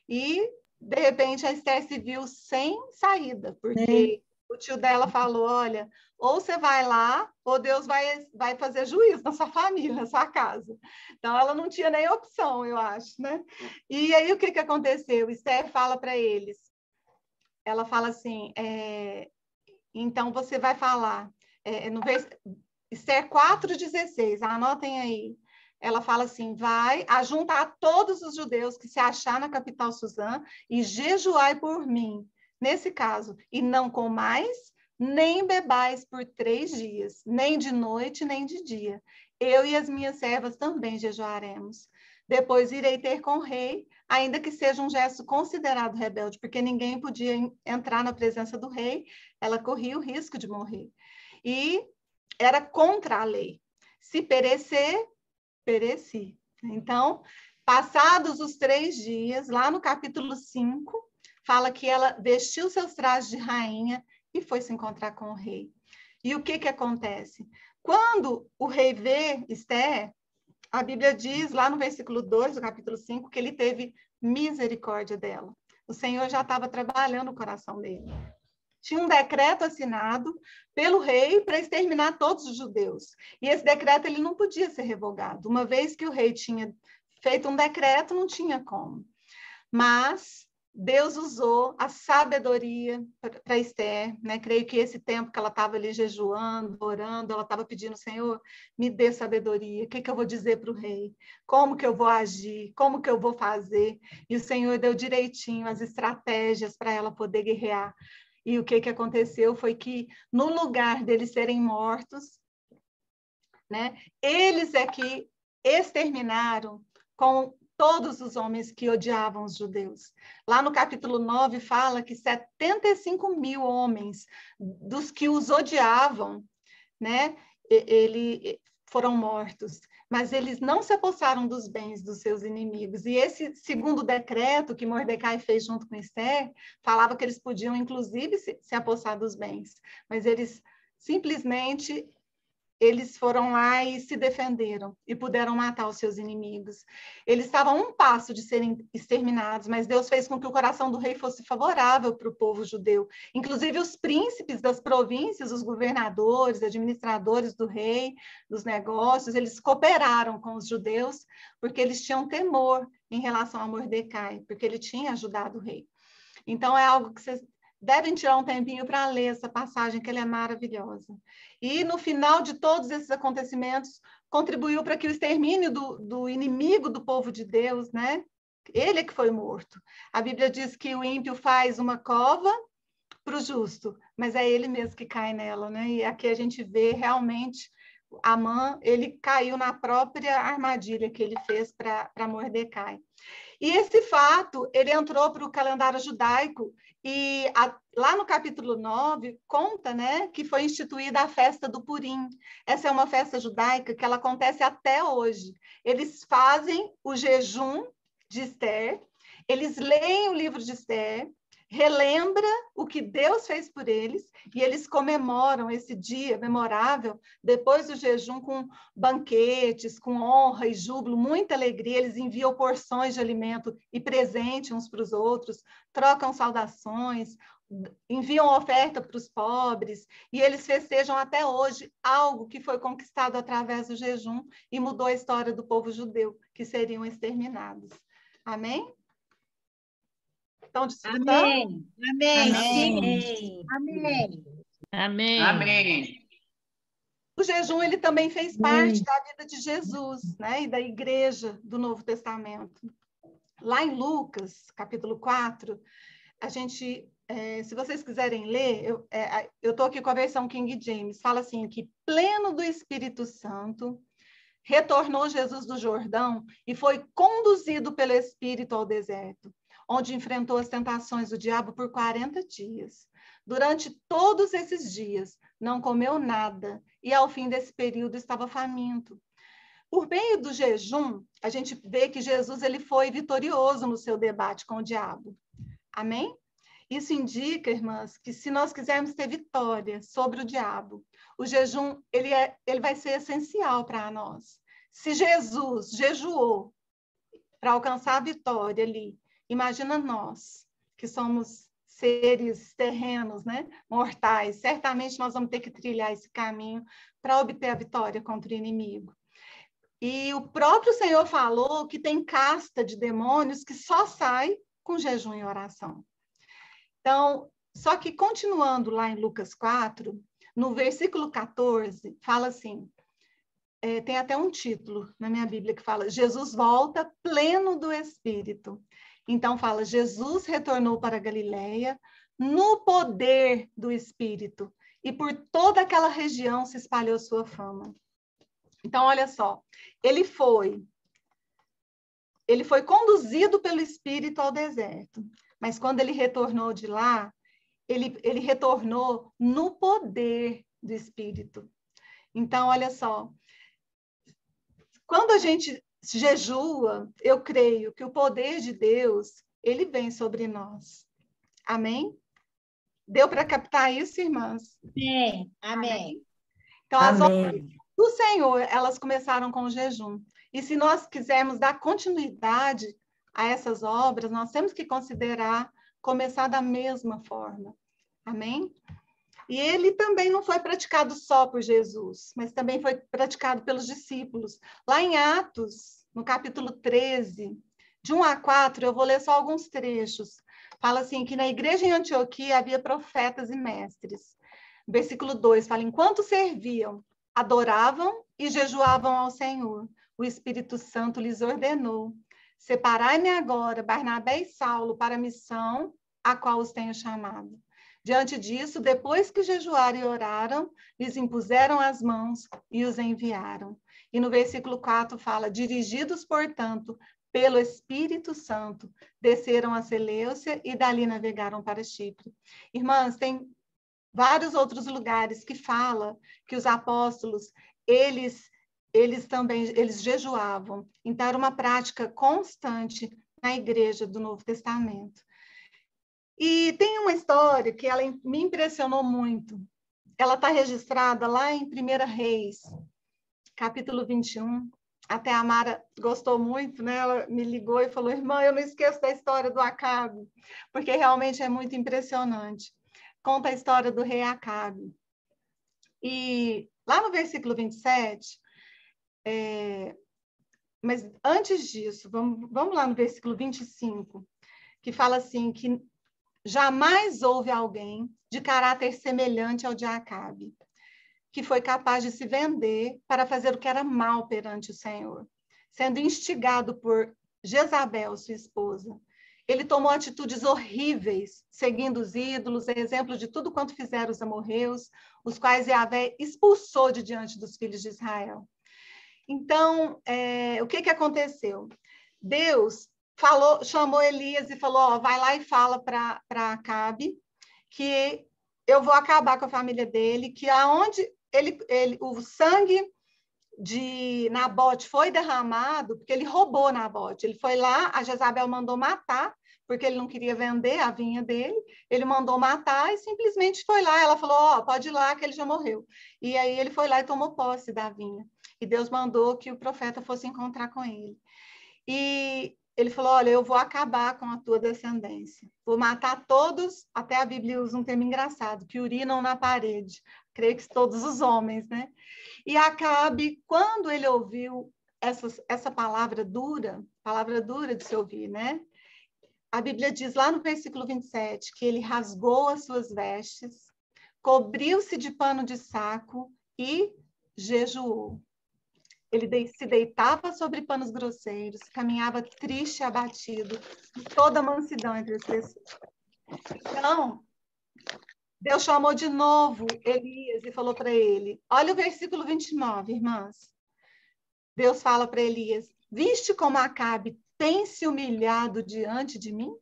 E, de repente, a Esther se viu sem saída, porque o tio dela falou, olha, ou você vai lá, ou Deus vai fazer juízo na sua família, na sua casa. Então, ela não tinha nem opção, eu acho, né? E aí, o que aconteceu? Esther fala para eles, ela fala assim, então, você vai falar, no Esther 4,16, anotem aí. Ela fala assim, vai ajuntar todos os judeus que se achar na capital Suzã e jejuai por mim, nesse caso, e não comais, nem bebais por 3 dias, nem de noite, nem de dia. Eu e as minhas servas também jejuaremos. Depois irei ter com o rei, ainda que seja um gesto considerado rebelde, porque ninguém podia entrar na presença do rei, ela corria o risco de morrer. E era contra a lei. Se perecer, pereci. Então, passados os 3 dias, lá no capítulo 5, fala que ela vestiu seus trajes de rainha e foi se encontrar com o rei. E o que que acontece? Quando o rei vê Esther, a Bíblia diz, lá no versículo 2 do capítulo 5, que ele teve misericórdia dela. O Senhor já estava trabalhando o coração dele. Tinha um decreto assinado pelo rei para exterminar todos os judeus. E esse decreto ele não podia ser revogado. Uma vez que o rei tinha feito um decreto, não tinha como. Mas Deus usou a sabedoria para Esther, né? Creio que esse tempo que ela estava ali jejuando, orando, ela estava pedindo, Senhor, me dê sabedoria. O que eu vou dizer para o rei? Como que eu vou agir? Como que eu vou fazer? E o Senhor deu direitinho as estratégias para ela poder guerrear. E o que aconteceu foi que, no lugar deles serem mortos, né, eles é que exterminaram com todos os homens que odiavam os judeus. Lá no capítulo 9 fala que 75 mil homens dos que os odiavam, né, foram mortos. Mas eles não se apossaram dos bens dos seus inimigos. E esse segundo decreto que Mordecai fez junto com Esther, falava que eles podiam, inclusive, se apossar dos bens. Mas eles simplesmente eles foram lá e se defenderam e puderam matar os seus inimigos. Eles estavam a um passo de serem exterminados, mas Deus fez com que o coração do rei fosse favorável para o povo judeu. Inclusive os príncipes das províncias, os governadores, administradores do rei, dos negócios, eles cooperaram com os judeus porque eles tinham temor em relação a Mordecai, porque ele tinha ajudado o rei. Então é algo que vocês devem tirar um tempinho para ler essa passagem, que ela é maravilhosa. E, no final de todos esses acontecimentos, contribuiu para que o extermínio do inimigo do povo de Deus, né? Ele é que foi morto. A Bíblia diz que o ímpio faz uma cova para o justo, mas é ele mesmo que cai nela, né? E aqui a gente vê realmente Amã, ele caiu na própria armadilha que ele fez para Mordecai. E esse fato, ele entrou para o calendário judaico e lá no capítulo 9 conta, né, que foi instituída a festa do Purim. Essa é uma festa judaica que ela acontece até hoje. Eles fazem o jejum de Esther, eles leem o livro de Esther, relembra o que Deus fez por eles e eles comemoram esse dia memorável depois do jejum com banquetes, com honra e júbilo, muita alegria. Eles enviam porções de alimento e presente uns para os outros, trocam saudações, enviam oferta para os pobres e eles festejam até hoje algo que foi conquistado através do jejum e mudou a história do povo judeu, que seriam exterminados. Amém? Estão desfrutando? Amém. Amém. Amém. Sim. Amém. Amém. Amém. O jejum ele também fez parte da vida de Jesus, né, e da igreja do Novo Testamento. Lá em Lucas, capítulo 4, a gente, se vocês quiserem ler, eu estou aqui com a versão King James, fala assim, que pleno do Espírito Santo, retornou Jesus do Jordão e foi conduzido pelo Espírito ao deserto, onde enfrentou as tentações do diabo por 40 dias. Durante todos esses dias, não comeu nada, e ao fim desse período estava faminto. Por meio do jejum, a gente vê que Jesus ele foi vitorioso no seu debate com o diabo. Amém? Isso indica, irmãs, que se nós quisermos ter vitória sobre o diabo, o jejum ele vai ser essencial para nós. Se Jesus jejuou para alcançar a vitória ali, imagina nós, que somos seres terrenos, né? Mortais. Certamente nós vamos ter que trilhar esse caminho para obter a vitória contra o inimigo. E o próprio Senhor falou que tem casta de demônios que só sai com jejum e oração. Então, só que continuando lá em Lucas 4, no versículo 14, fala assim, tem até um título na minha Bíblia que fala, Jesus volta pleno do Espírito. Então fala, Jesus retornou para a Galileia no poder do Espírito, e por toda aquela região se espalhou sua fama. Então, olha só, ele foi conduzido pelo Espírito ao deserto, mas quando ele retornou de lá, ele retornou no poder do Espírito. Então, olha só, Quando a gente jejua, eu creio que o poder de Deus, ele vem sobre nós. Amém? Deu para captar isso, irmãs? Amém. Amém. Então, as obras Amém. do Senhor, elas começaram com o jejum. E se nós quisermos dar continuidade a essas obras, nós temos que considerar começar da mesma forma. Amém? E ele também não foi praticado só por Jesus, mas também foi praticado pelos discípulos. Lá em Atos, no capítulo 13, de 1 a 4, eu vou ler só alguns trechos. Fala assim, que na igreja em Antioquia havia profetas e mestres. Versículo 2 fala, enquanto serviam, adoravam e jejuavam ao Senhor, o Espírito Santo lhes ordenou, separai-me agora, Barnabé e Saulo, para a missão a qual os tenho chamado. Diante disso, depois que jejuaram e oraram, lhes impuseram as mãos e os enviaram. E no versículo 4 fala, dirigidos, portanto, pelo Espírito Santo, desceram a Seleucia e dali navegaram para Chipre. Irmãs, tem vários outros lugares que fala que os apóstolos, eles jejuavam. Então, era uma prática constante na igreja do Novo Testamento. E tem uma história que ela me impressionou muito. Ela está registrada lá em 1 Reis, capítulo 21. Até a Mara gostou muito, né? Ela me ligou e falou, irmã, eu não esqueço da história do Acabe, porque realmente é muito impressionante. Conta a história do rei Acabe. E lá no versículo 27, mas antes disso, vamos lá no versículo 25, que fala assim, que jamais houve alguém de caráter semelhante ao de Acabe, que foi capaz de se vender para fazer o que era mal perante o Senhor, sendo instigado por Jezabel, sua esposa. Ele tomou atitudes horríveis, seguindo os ídolos, exemplo de tudo quanto fizeram os amorreus, os quais Yahvé expulsou de diante dos filhos de Israel. Então, o que aconteceu? Deus chamou Elias e falou, vai lá e fala para Acabe que eu vou acabar com a família dele, que aonde o sangue de Nabote foi derramado, porque ele roubou Nabote. Ele foi lá, a Jezabel mandou matar, porque ele não queria vender a vinha dele, ele mandou matar e simplesmente foi lá. Ela falou, pode ir lá que ele já morreu. E aí ele foi lá e tomou posse da vinha. E Deus mandou que o profeta fosse encontrar com ele. E ele falou, olha, eu vou acabar com a tua descendência. Vou matar todos, até a Bíblia usa um termo engraçado, que urinam na parede. Creio que todos os homens, né? E Acabe, quando ele ouviu essa palavra dura de se ouvir, né? A Bíblia diz lá no versículo 27 que ele rasgou as suas vestes, cobriu-se de pano de saco e jejuou. Ele se deitava sobre panos grosseiros, caminhava triste e abatido, com toda a mansidão entre as pessoas. Então, Deus chamou de novo Elias e falou para ele, olha o versículo 29, irmãs. Deus fala para Elias, viste como Acabe tem se humilhado diante de mim?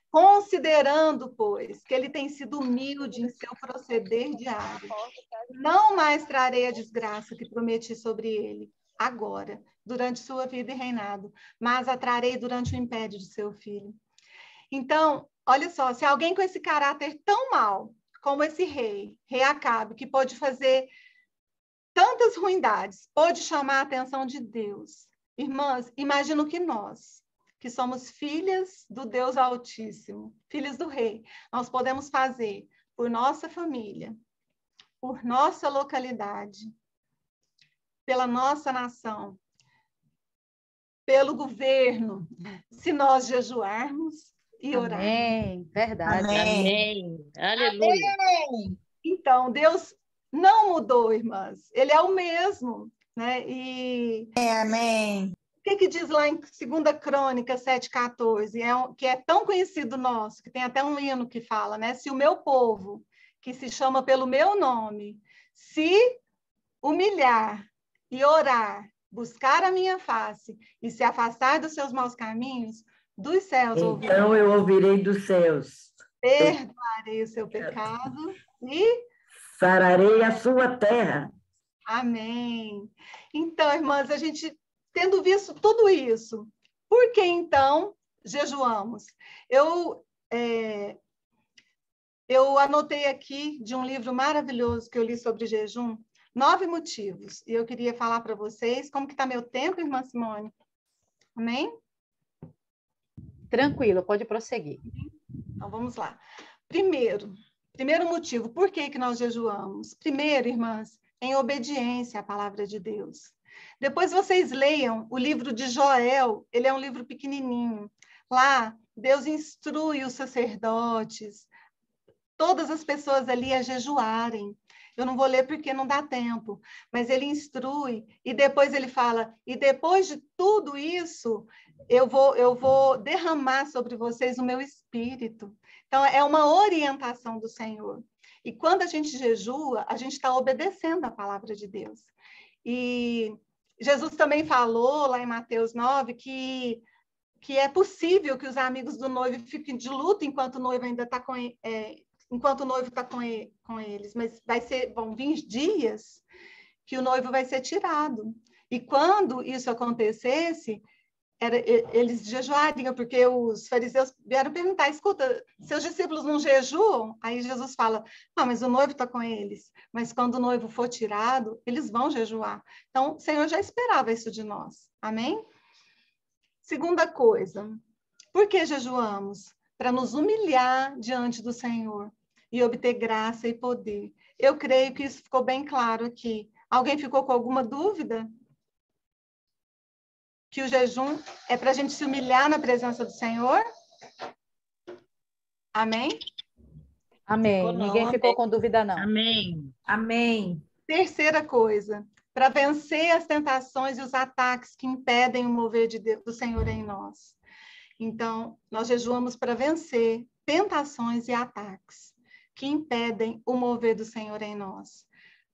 Considerando, pois, que ele tem sido humilde em seu proceder diário, não mais trarei a desgraça que prometi sobre ele, agora, durante sua vida e reinado, mas a trarei durante o império de seu filho. Então, olha só, se alguém com esse caráter tão mau, como esse rei Acabe, que pode fazer tantas ruindades, pode chamar a atenção de Deus. Irmãs, imagino que nós, que somos filhas do Deus Altíssimo, filhas do Rei, nós podemos fazer por nossa família, por nossa localidade, pela nossa nação, pelo governo, se nós jejuarmos e orarmos. Amém, verdade. Amém. Aleluia. Então, Deus não mudou, irmãs. Ele é o mesmo, né? Amém. O que diz lá em 2 Crônica 7,14, que é tão conhecido nosso, que tem até um hino que fala, né? Se o meu povo, que se chama pelo meu nome, se humilhar e orar, buscar a minha face e se afastar dos seus maus caminhos, dos céus ouvirei. Então eu ouvirei dos céus. Perdoarei o seu pecado e Sararei a sua terra. amém. Então, irmãs, a gente tendo visto tudo isso, por que então jejuamos? Eu anotei aqui de um livro maravilhoso que eu li sobre jejum, 9 motivos. E eu queria falar para vocês como que está meu tempo, irmã Simone. Amém? Tranquilo, pode prosseguir. Então, vamos lá. Primeiro motivo, por que nós jejuamos? Primeiro, irmãs, em obediência à palavra de Deus. Depois vocês leiam o livro de Joel, ele é um livro pequenininho. Lá, Deus instrui os sacerdotes, todas as pessoas ali a jejuarem. Eu não vou ler porque não dá tempo, mas ele instrui e depois ele fala, e depois de tudo isso, eu vou derramar sobre vocês o meu espírito. Então, é uma orientação do Senhor. E quando a gente jejua, a gente está obedecendo a palavra de Deus. E Jesus também falou lá em Mateus 9 que é possível que os amigos do noivo fiquem de luto enquanto o noivo ainda está enquanto o noivo está com eles, mas vão vir dias que o noivo vai ser tirado. E quando isso acontecesse, eles jejuariam, porque os fariseus vieram perguntar, escuta, seus discípulos não jejuam? Aí Jesus fala, não, mas o noivo está com eles, mas quando o noivo for tirado, eles vão jejuar. Então, o Senhor já esperava isso de nós, amém? Segunda coisa, por que jejuamos? Para nos humilhar diante do Senhor e obter graça e poder. Eu creio que isso ficou bem claro aqui. Alguém ficou com alguma dúvida? Que o jejum é para a gente se humilhar na presença do Senhor? Amém? Amém. Ninguém ficou com dúvida, não. Amém. Amém. Terceira coisa, para vencer as tentações e os ataques que impedem o mover do Senhor em nós. Então, nós jejuamos para vencer tentações e ataques que impedem o mover do Senhor em nós.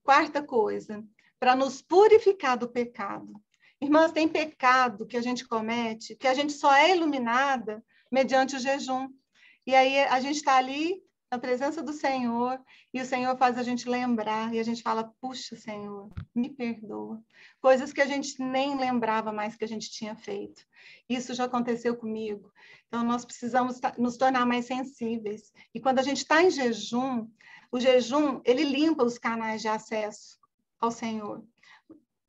Quarta coisa, para nos purificar do pecado. Irmãs, tem pecado que a gente comete, que a gente só é iluminada mediante o jejum. E aí a gente está ali na presença do Senhor, e o Senhor faz a gente lembrar, e a gente fala, puxa, Senhor, me perdoa. Coisas que a gente nem lembrava mais que a gente tinha feito. Isso já aconteceu comigo. Então, nós precisamos nos tornar mais sensíveis. E quando a gente está em jejum, o jejum, ele limpa os canais de acesso ao Senhor.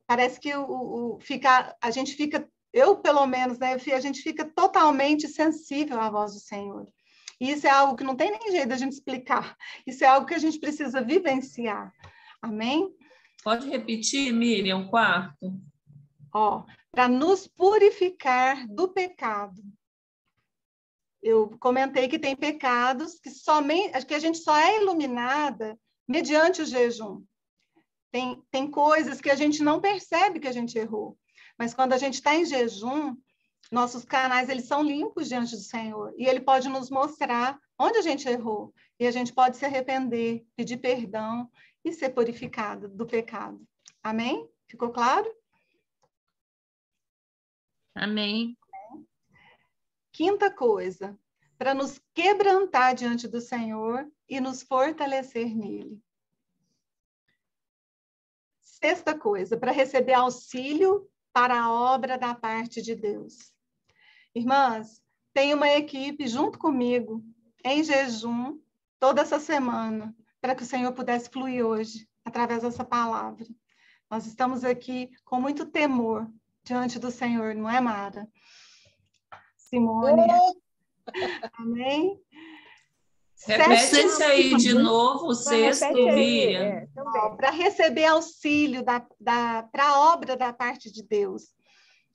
Parece que a gente fica, eu pelo menos, né, a gente fica totalmente sensível à voz do Senhor. E isso é algo que não tem nem jeito da gente explicar. Isso é algo que a gente precisa vivenciar. Amém? Pode repetir, Miriam, o quarto? Para nos purificar do pecado. Eu comentei que tem pecados que a gente só é iluminada mediante o jejum. Tem coisas que a gente não percebe que a gente errou. Mas quando a gente está em jejum, nossos canais eles são limpos diante do Senhor. E Ele pode nos mostrar onde a gente errou. E a gente pode se arrepender, pedir perdão e ser purificado do pecado. Amém? Ficou claro? Amém. Quinta coisa, para nos quebrantar diante do Senhor e nos fortalecer nele. Sexta coisa, para receber auxílio para a obra da parte de Deus. Irmãs, tem uma equipe junto comigo, em jejum, toda essa semana, para que o Senhor pudesse fluir hoje, através dessa palavra. Nós estamos aqui com muito temor diante do Senhor, não é, Mara? Simone. Amém? Repete isso aí de novo, o sexto, Miriam. Para receber auxílio para a obra da parte de Deus.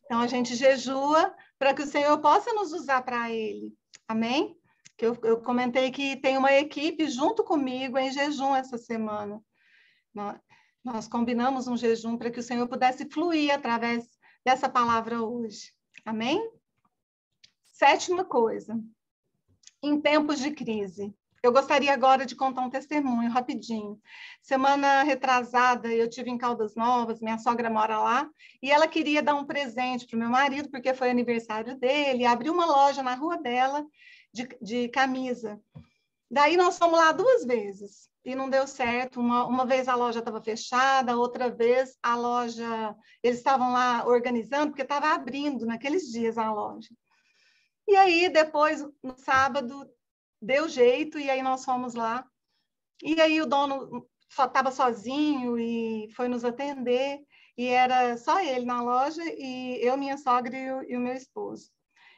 Então, a gente jejua para que o Senhor possa nos usar para Ele. Amém? Que eu comentei que tem uma equipe junto comigo em jejum essa semana. Nós combinamos um jejum para que o Senhor pudesse fluir através dessa palavra hoje. Amém? Sétima coisa. Em tempos de crise. Eu gostaria agora de contar um testemunho rapidinho. Semana retrasada, eu tive em Caldas Novas, minha sogra mora lá, e ela queria dar um presente para o meu marido, porque foi aniversário dele, e abriu uma loja na rua dela de camisa. Daí nós fomos lá 2 vezes e não deu certo. Uma vez a loja estava fechada, outra vez a loja... Eles estavam lá organizando, porque estava abrindo naqueles dias a loja. E aí, depois, no sábado, deu jeito, e aí nós fomos lá. E aí o dono só estava sozinho e foi nos atender, e era só ele na loja, e eu, minha sogra e o meu esposo.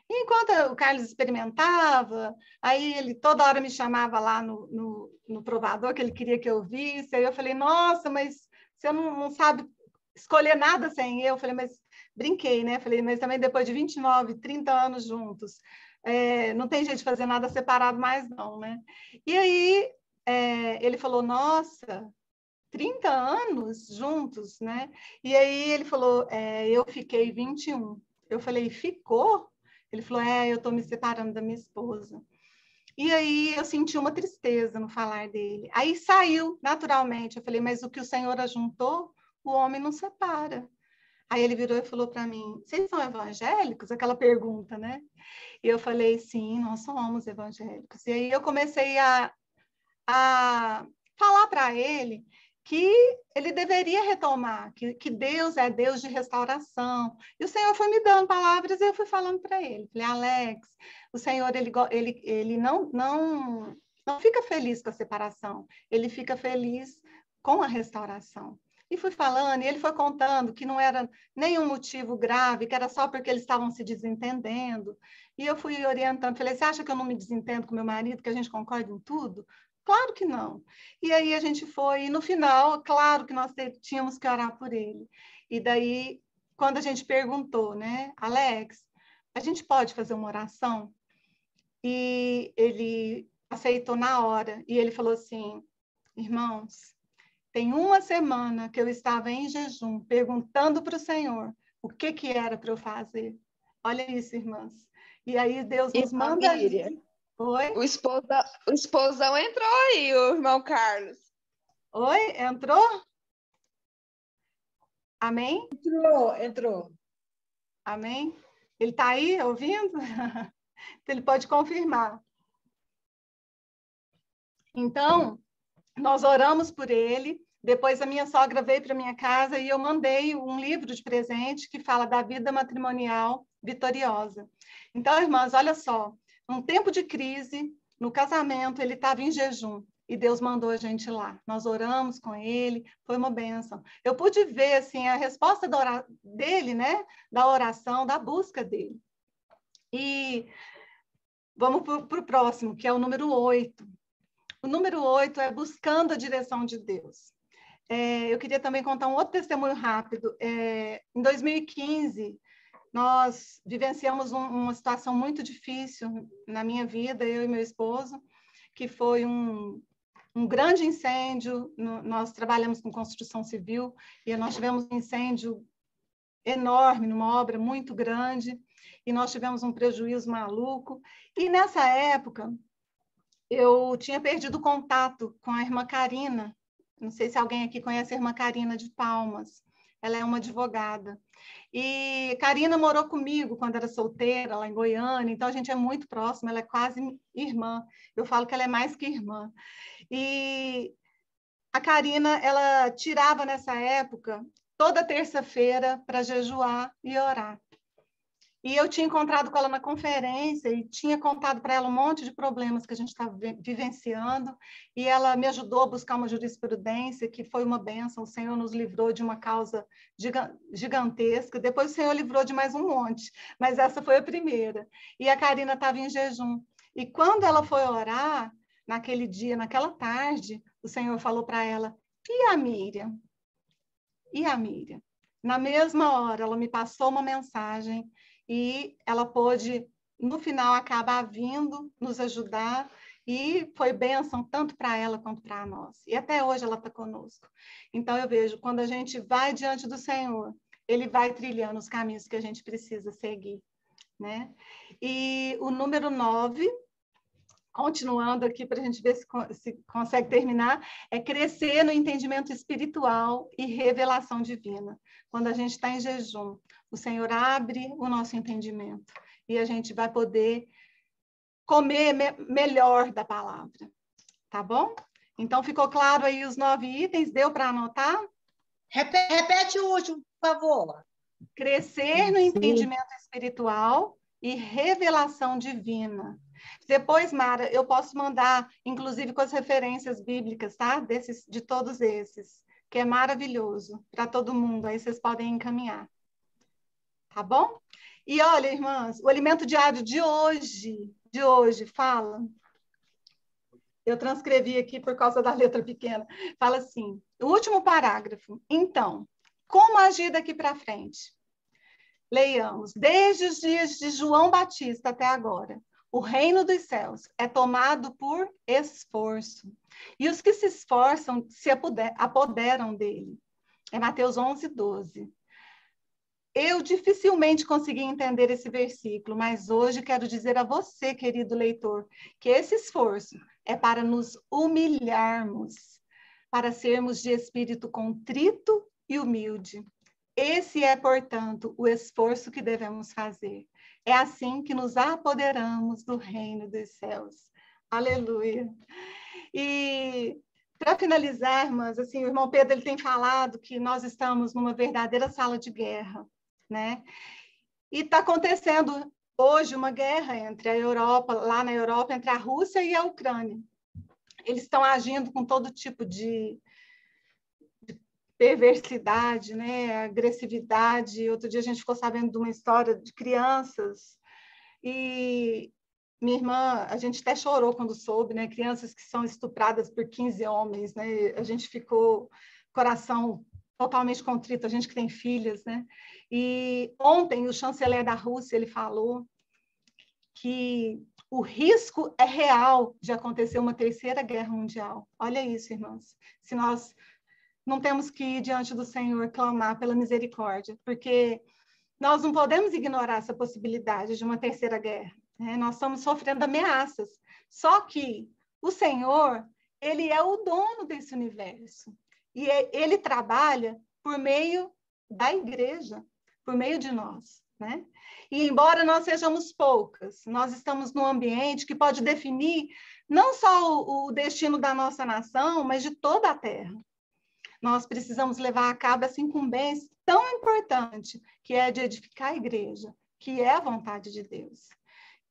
E enquanto o Carlos experimentava, aí ele toda hora me chamava lá no provador, que ele queria que eu visse, aí eu falei, nossa, mas você não sabe escolher nada sem eu. Eu falei, mas brinquei, né? Falei, mas também depois de 29, 30 anos juntos, não tem jeito de fazer nada separado mais não, né? E aí ele falou, nossa, 30 anos juntos, né? E aí ele falou, eu fiquei 21. Eu falei, ficou? Ele falou, eu estou me separando da minha esposa. E aí eu senti uma tristeza no falar dele. Aí saiu naturalmente. Eu falei, mas o que o Senhor ajuntou, o homem não separa. Aí ele virou e falou para mim, vocês são evangélicos? Aquela pergunta, né? E eu falei, sim, nós somos evangélicos. E aí eu comecei a falar para ele que ele deveria retomar, que Deus é Deus de restauração. E o Senhor foi me dando palavras e eu fui falando para ele. Falei, Alex, o Senhor ele não fica feliz com a separação, ele fica feliz com a restauração. E fui falando, e ele foi contando que não era nenhum motivo grave, que era só porque eles estavam se desentendendo. E eu fui orientando, falei, você acha que eu não me desentendo com meu marido, que a gente concorda em tudo? Claro que não. E aí a gente foi, e no final, claro que nós tínhamos que orar por ele. E daí, quando a gente perguntou, né, Alex, a gente pode fazer uma oração? E ele aceitou na hora, e ele falou assim, irmãos, tem 1 semana que eu estava em jejum, perguntando para o Senhor o que era para eu fazer. Olha isso, irmãs. E aí Deus nos manda... Miriam, Oi? o esposão entrou aí, o irmão Carlos. Oi? Entrou? Amém? Entrou. Amém? Ele está aí ouvindo? Ele pode confirmar. Então, nós oramos por ele. Depois a minha sogra veio para minha casa e eu mandei um livro de presente que fala da vida matrimonial vitoriosa. Então, irmãs, olha só, num tempo de crise, no casamento, ele estava em jejum e Deus mandou a gente lá. Nós oramos com ele, foi uma bênção. Eu pude ver assim a resposta dele, né? Da oração, da busca dele. E vamos para o próximo, que é o número 8. O número 8 é buscando a direção de Deus. Eu queria também contar um outro testemunho rápido. Em 2015, nós vivenciamos uma situação muito difícil na minha vida, eu e meu esposo, que foi um grande incêndio. Nós trabalhamos com construção civil e nós tivemos um incêndio enorme, numa obra muito grande, e nós tivemos um prejuízo maluco. E nessa época, eu tinha perdido contato com a irmã Karina. Não sei se alguém aqui conhece a irmã Karina de Palmas. Ela é uma advogada. E Karina morou comigo quando era solteira, lá em Goiânia, então a gente é muito próxima, ela é quase irmã. Eu falo que ela é mais que irmã. E a Karina, ela tirava nessa época toda terça-feira para jejuar e orar. E eu tinha encontrado com ela na conferência e tinha contado para ela um monte de problemas que a gente estava vivenciando, e ela me ajudou a buscar uma jurisprudência, que foi uma bênção. O Senhor nos livrou de uma causa gigantesca, depois o Senhor livrou de mais um monte, mas essa foi a primeira. E a Karina estava em jejum. E quando ela foi orar, naquele dia, naquela tarde, o Senhor falou para ela, e a Miriam? E a Miriam? Na mesma hora, ela me passou uma mensagem e ela pôde, no final, acabar vindo nos ajudar, e foi bênção tanto para ela quanto para nós. E até hoje ela está conosco. Então, eu vejo, quando a gente vai diante do Senhor, Ele vai trilhando os caminhos que a gente precisa seguir, né? E o número 9, continuando aqui para a gente ver se consegue terminar, é crescer no entendimento espiritual e revelação divina. Quando a gente está em jejum, o Senhor abre o nosso entendimento e a gente vai poder comer melhor da palavra. tá bom? Então, ficou claro aí os 9 itens? Deu para anotar? Repete o último, por favor. Crescer no entendimento espiritual e revelação divina. Depois, Mara, eu posso mandar, inclusive com as referências bíblicas, tá? De todos esses, que é maravilhoso para todo mundo. Aí vocês podem encaminhar. Tá bom? E olha, irmãs, o alimento diário de hoje fala. Eu transcrevi aqui por causa da letra pequena. Fala assim, o último parágrafo. Então, como agir daqui para frente? Leiamos. Desde os dias de João Batista até agora, o reino dos céus é tomado por esforço. E os que se esforçam se apoderam dele. É Mateus 11, 12. Eu dificilmente consegui entender esse versículo, mas hoje quero dizer a você, querido leitor, que esse esforço é para nos humilharmos, para sermos de espírito contrito e humilde. Esse é, portanto, o esforço que devemos fazer. É assim que nos apoderamos do reino dos céus. Aleluia. E para finalizar, irmãs, assim, o irmão Pedro ele tem falado que nós estamos numa verdadeira sala de guerra, né? E está acontecendo hoje uma guerra entre a Europa, lá na Europa, entre a Rússia e a Ucrânia. Eles estão agindo com todo tipo de perversidade, né? Agressividade. Outro dia a gente ficou sabendo de uma história de crianças e minha irmã, a gente até chorou quando soube, né? Crianças que são estupradas por 15 homens, né? A gente ficou coração totalmente contrito, a gente que tem filhas, né? E ontem o chanceler da Rússia, ele falou que o risco é real de acontecer uma terceira guerra mundial. Olha isso, irmãos. Se nós não temos que ir diante do Senhor clamar pela misericórdia, porque nós não podemos ignorar essa possibilidade de uma terceira guerra, né? Nós estamos sofrendo ameaças. Só que o Senhor, ele é o dono desse universo. E ele trabalha por meio da igreja, por meio de nós, né? E embora nós sejamos poucas, nós estamos num ambiente que pode definir não só o destino da nossa nação, mas de toda a terra. Nós precisamos levar a cabo essa incumbência tão importante, que é de edificar a igreja, que é a vontade de Deus.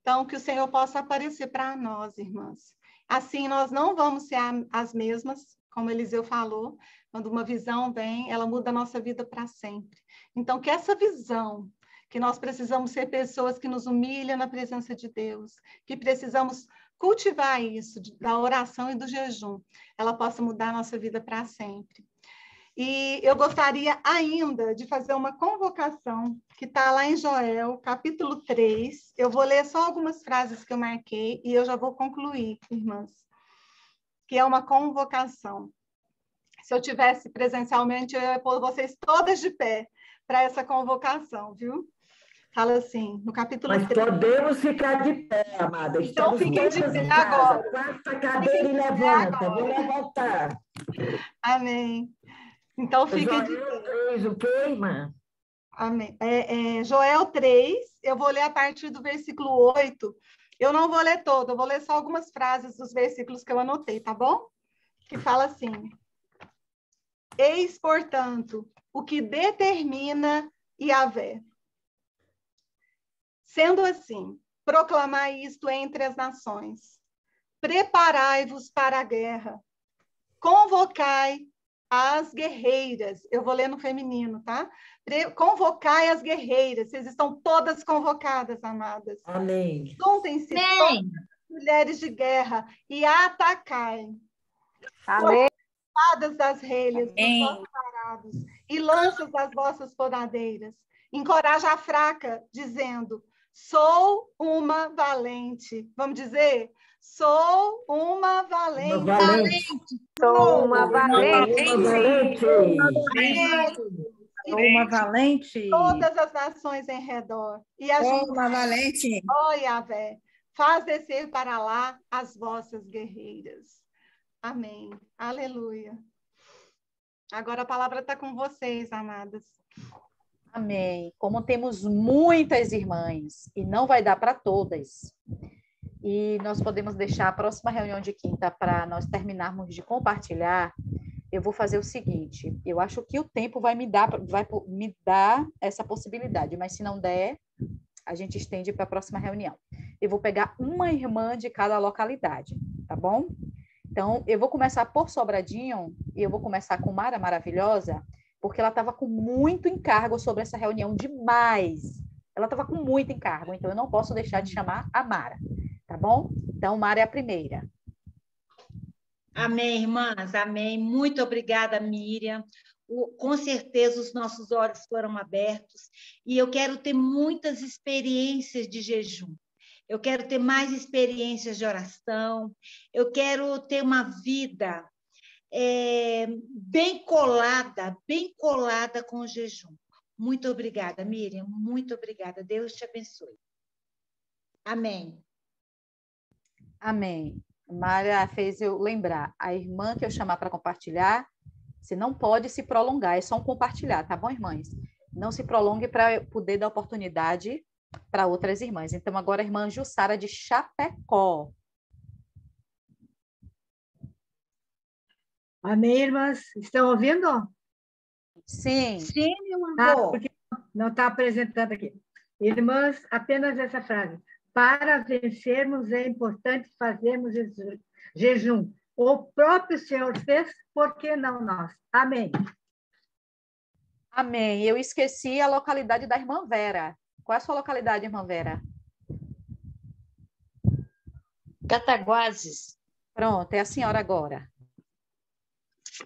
Então, que o Senhor possa aparecer para nós, irmãs. Assim, nós não vamos ser as mesmas, como Eliseu falou, quando uma visão vem, ela muda a nossa vida para sempre. Então, que essa visão, que nós precisamos ser pessoas que nos humilham na presença de Deus, que precisamos cultivar isso, da oração e do jejum, ela possa mudar a nossa vida para sempre. E eu gostaria ainda de fazer uma convocação que está lá em Joel, capítulo 3. Eu vou ler só algumas frases que eu marquei e eu já vou concluir, irmãs. Que é uma convocação. Se eu tivesse presencialmente, eu ia pôr vocês todas de pé para essa convocação, viu? Fala assim, no capítulo 3. Mas podemos ficar de pé, amada. Então, fiquem de pé casa. agora. Passa a cadeira e levanta. Vou levantar. Amém. Então, fiquem de pé. 3, o quê, irmã? Amém. Joel 3, eu vou ler a partir do versículo 8. Eu não vou ler todo, eu vou ler só algumas frases dos versículos que eu anotei, tá bom? Que fala assim: eis, portanto, o que determina Yahvé. Sendo assim, proclamai isto entre as nações. Preparai-vos para a guerra. Convocai as guerreiras. Eu vou ler no feminino, tá? Convocai as guerreiras. Vocês estão todas convocadas, amadas. Amém. Juntem-se todas as mulheres de guerra e atacai. Amém. Espadas das relhas dos vossos arados e lanças das vossas podadeiras. Encoraja a fraca, dizendo: sou uma valente. Vamos dizer? Sou uma valente. Uma valente. Sou uma valente. Sou uma valente. Todas as nações em redor. E a Sou uma valente. ó Yahvé, faz descer para lá as vossas guerreiras. Amém. Aleluia. Agora a palavra está com vocês, amadas. Amém. Como temos muitas irmãs e não vai dar para todas, e nós podemos deixar a próxima reunião de quinta para nós terminarmos de compartilhar, eu vou fazer o seguinte, eu acho que o tempo vai me dar essa possibilidade, mas se não der, a gente estende para a próxima reunião. Eu vou pegar uma irmã de cada localidade, tá bom? Então, eu vou começar por Sobradinho, e eu vou começar com Mara Maravilhosa, porque ela estava com muito encargo sobre essa reunião, demais. Ela estava com muito encargo, então eu não posso deixar de chamar a Mara, tá bom? Então, Mara é a primeira. Amém, irmãs, amém. Muito obrigada, Miriam. Com certeza os nossos olhos foram abertos e eu quero ter muitas experiências de jejum. Eu quero ter mais experiências de oração. Eu quero ter uma vida bem colada com o jejum. Muito obrigada, Miriam. Muito obrigada. Deus te abençoe. Amém. Amém. Mara fez eu lembrar. A irmã que eu chamar para compartilhar, você não pode se prolongar, é só um compartilhar, tá bom, irmãs? Não se prolongue para poder dar oportunidade para outras irmãs. Então, agora a irmã Jussara de Chapecó. Amém, irmãs? Estão ouvindo? Sim. Sim, meu amor. Porque não está apresentando aqui. Irmãs, apenas essa frase. Para vencermos, é importante fazermos jejum. O próprio Senhor fez, por que não nós? Amém. Amém. Eu esqueci a localidade da irmã Vera. Qual é a sua localidade, irmã Vera? Cataguases. Pronto, é a senhora agora.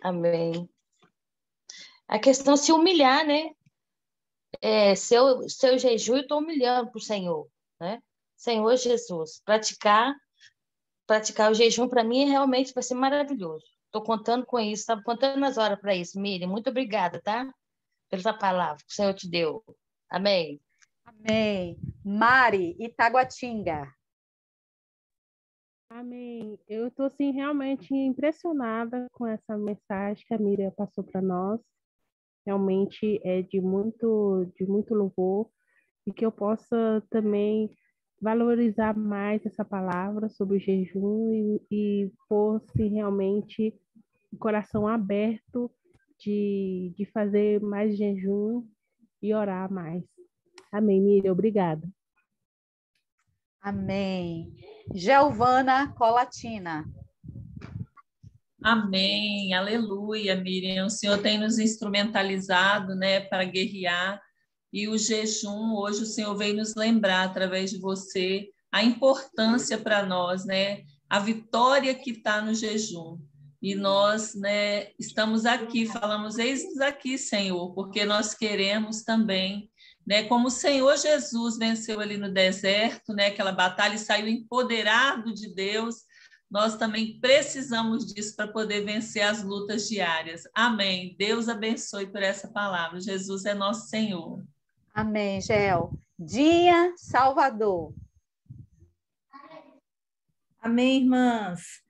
Amém. A questão é se humilhar, né? Seu jejum, eu estou humilhando para o Senhor, né? Senhor Jesus, praticar o jejum para mim realmente vai ser maravilhoso. Estou contando com isso, estava contando as horas para isso, Miriam. Muito obrigada, tá? Pela palavra que o Senhor te deu. Amém. Amém. Mari, Itaguatinga. Amém. Eu estou assim, realmente impressionada com essa mensagem que a Miriam passou para nós. Realmente é de muito louvor e que eu possa também valorizar mais essa palavra sobre o jejum e fosse realmente o coração aberto de fazer mais jejum e orar mais. Amém, Miriam. Obrigada. Amém. Giovana Colatina. Amém, aleluia, Miriam. O Senhor tem nos instrumentalizado, né, para guerrear. E o jejum, hoje o Senhor veio nos lembrar, através de você, a importância para nós, né? A vitória que está no jejum. E nós, né, estamos aqui, falamos, eis-nos aqui, Senhor, porque nós queremos também, né, como o Senhor Jesus venceu ali no deserto, né, aquela batalha e saiu empoderado de Deus, nós também precisamos disso para poder vencer as lutas diárias. Amém. Deus abençoe por essa palavra. Jesus é nosso Senhor. Amém, Gel. Dinha Salvador. Amém, irmãs.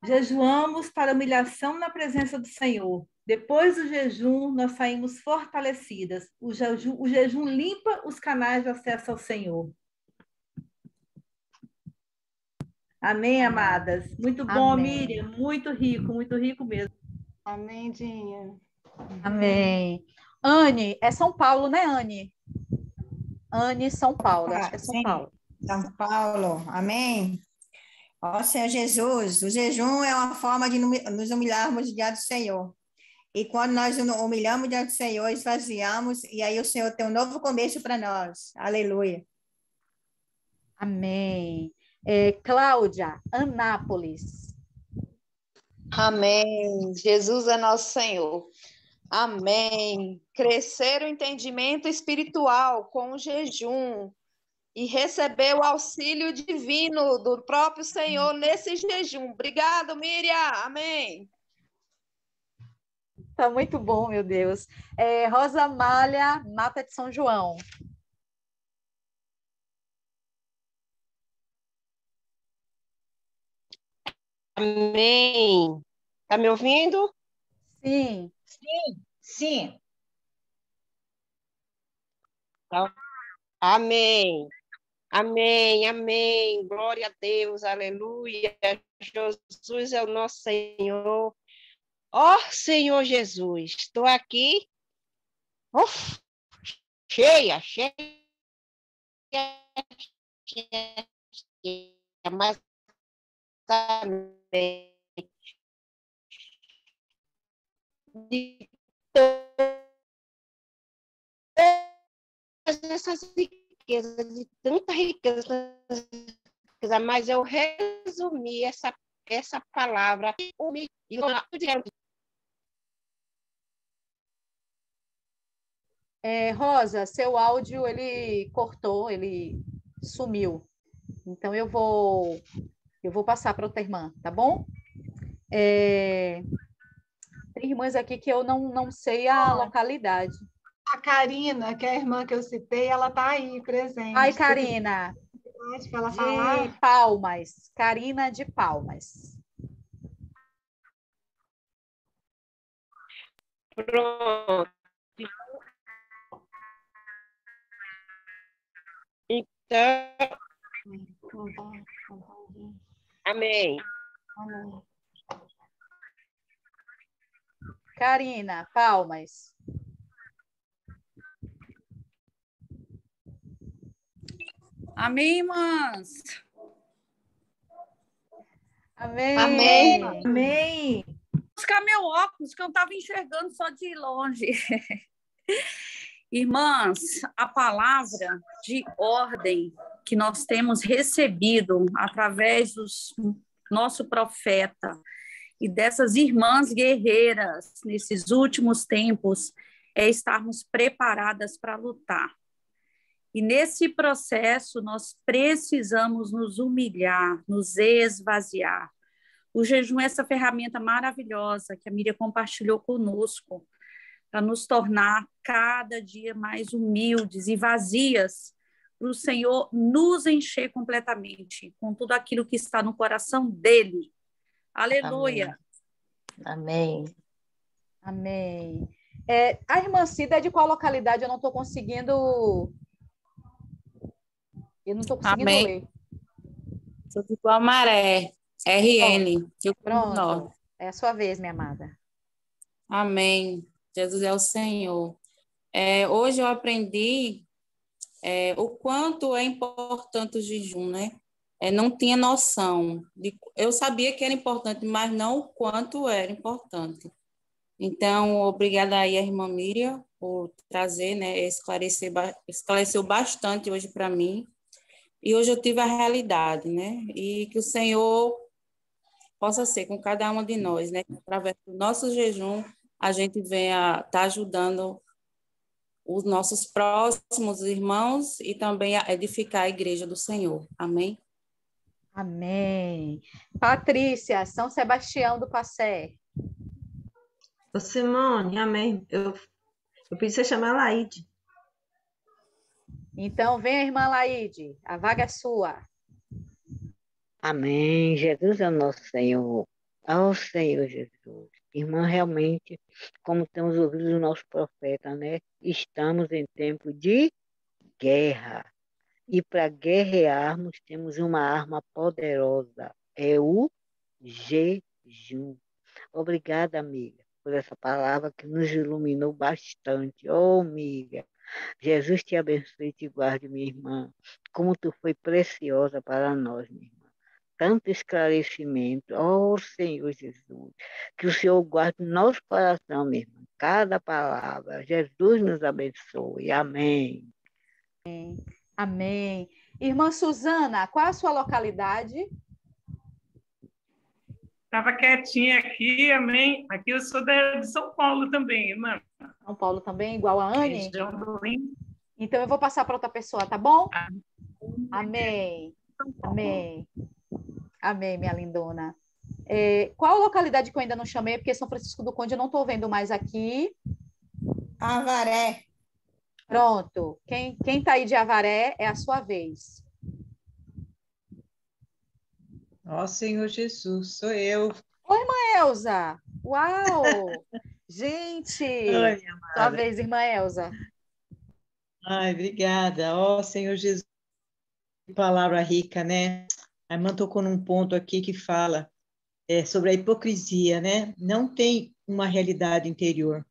Jejuamos para a humilhação na presença do Senhor. Depois do jejum, nós saímos fortalecidas. O jejum limpa os canais de acesso ao Senhor. Amém, amadas? Muito bom, Amém. Miriam. Muito rico mesmo. Amém, Dinha. Amém. Anne, é São Paulo, né, Anne? Anne, São Paulo, acho que é São Sim, Paulo. São Paulo, amém? Ó Senhor Jesus, o jejum é uma forma de nos humilharmos diante do Senhor. E quando nós nos humilhamos diante do Senhor, esvaziamos, e aí o Senhor tem um novo começo para nós. Aleluia. Amém. Cláudia, Anápolis. Amém. Jesus é nosso Senhor. Amém. Crescer o entendimento espiritual com o jejum e receber o auxílio divino do próprio Senhor nesse jejum. Obrigado, Miriam. Amém. Tá muito bom, meu Deus. Rosa Malha, Mata de São João. Amém. Tá me ouvindo? Sim. Então, amém. Amém, amém. Glória a Deus, aleluia. Jesus é o nosso Senhor. Ó Senhor Jesus, estou aqui cheia, cheia, cheia, mas também de todas essas riquezas, de tanta riqueza, mas eu resumi essa palavra Rosa, seu áudio ele cortou, ele sumiu. Então eu vou passar para outra irmã, tá bom? Tem irmãs aqui que eu não sei a localidade. A Karina, que é a irmã que eu citei, ela está aí presente. Ai, Karina. Para ela falar. De Palmas. Karina de Palmas. Pronto. Então, amém. Amém. Karina, Palmas. Amém, irmãs. Amém. Amém. Amém. Vou buscar meu óculos, que eu não estava enxergando só de longe. Irmãs, a palavra de ordem que nós temos recebido através do nosso profeta e dessas irmãs guerreiras nesses últimos tempos é estarmos preparadas para lutar. E nesse processo nós precisamos nos humilhar, nos esvaziar. O jejum é essa ferramenta maravilhosa que a Miriam compartilhou conosco, para nos tornar cada dia mais humildes e vazias, para o Senhor nos encher completamente com tudo aquilo que está no coração dele. Aleluia! Amém. Amém. A irmã Cida é de qual localidade? Eu não estou conseguindo... Amém. ler. Sou de Guamaré, RN. Pronto. É a sua vez, minha amada. Amém. Jesus é o Senhor. Hoje eu aprendi o quanto é importante o jejum, né? Não tinha noção. Eu sabia que era importante, mas não o quanto era importante. Então, obrigada aí a irmã Miriam por trazer, né? Esclareceu bastante hoje para mim. E hoje eu tive a realidade, né? E que o Senhor possa ser com cada uma de nós, né? Que através do nosso jejum, a gente venha estar ajudando os nossos próximos irmãos e também a edificar a igreja do Senhor. Amém? Amém. Patrícia, São Sebastião do Passé. Ô Simone, amém. Eu pedi você chamar a Laide. Então, vem a irmã Laide, a vaga é sua. Amém. Jesus é o nosso Senhor. Ó Senhor Jesus. Irmã, realmente, como temos ouvido o nosso profeta, né? Estamos em tempo de guerra. E para guerrearmos, temos uma arma poderosa. É o jejum. Obrigada, amiga, por essa palavra que nos iluminou bastante. Oh, amiga. Jesus te abençoe e te guarde, minha irmã. Como tu foi preciosa para nós, minha irmã. Tanto esclarecimento. Oh, Senhor Jesus. Que o Senhor guarde nosso coração, minha irmã. Cada palavra. Jesus nos abençoe. Amém. Amém. Irmã Suzana, qual é a sua localidade? Estava quietinha aqui, amém. Aqui eu sou de São Paulo também, irmã. São Paulo também, igual a Anne? Região do Rio. Então eu vou passar para outra pessoa, tá bom? Amém. Amém. Amém, minha lindona. Qual localidade que eu ainda não chamei? Porque São Francisco do Conde eu não estou vendo mais aqui. Avaré. Pronto. Quem está aí de Avaré é a sua vez. Ó Senhor Jesus, sou eu. Oi, irmã Elza. Uau! Gente! Oi, minha amada. Sua vez, irmã Elza. Ai, obrigada. Ó Senhor Jesus. palavra rica, né? A irmã tocou num ponto aqui que fala sobre a hipocrisia, né? Não tem uma realidade interior.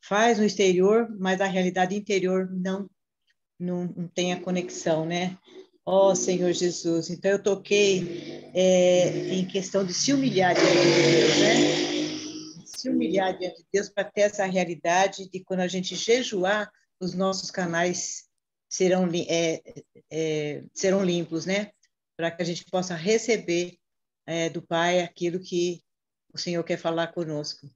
Faz no exterior, mas a realidade interior não tem a conexão, né? Ó Senhor Jesus, então eu toquei em questão de se humilhar diante de Deus, né? Se humilhar diante de Deus para ter essa realidade de quando a gente jejuar, os nossos canais serão limpos, né? Para que a gente possa receber do Pai aquilo que o Senhor quer falar conosco.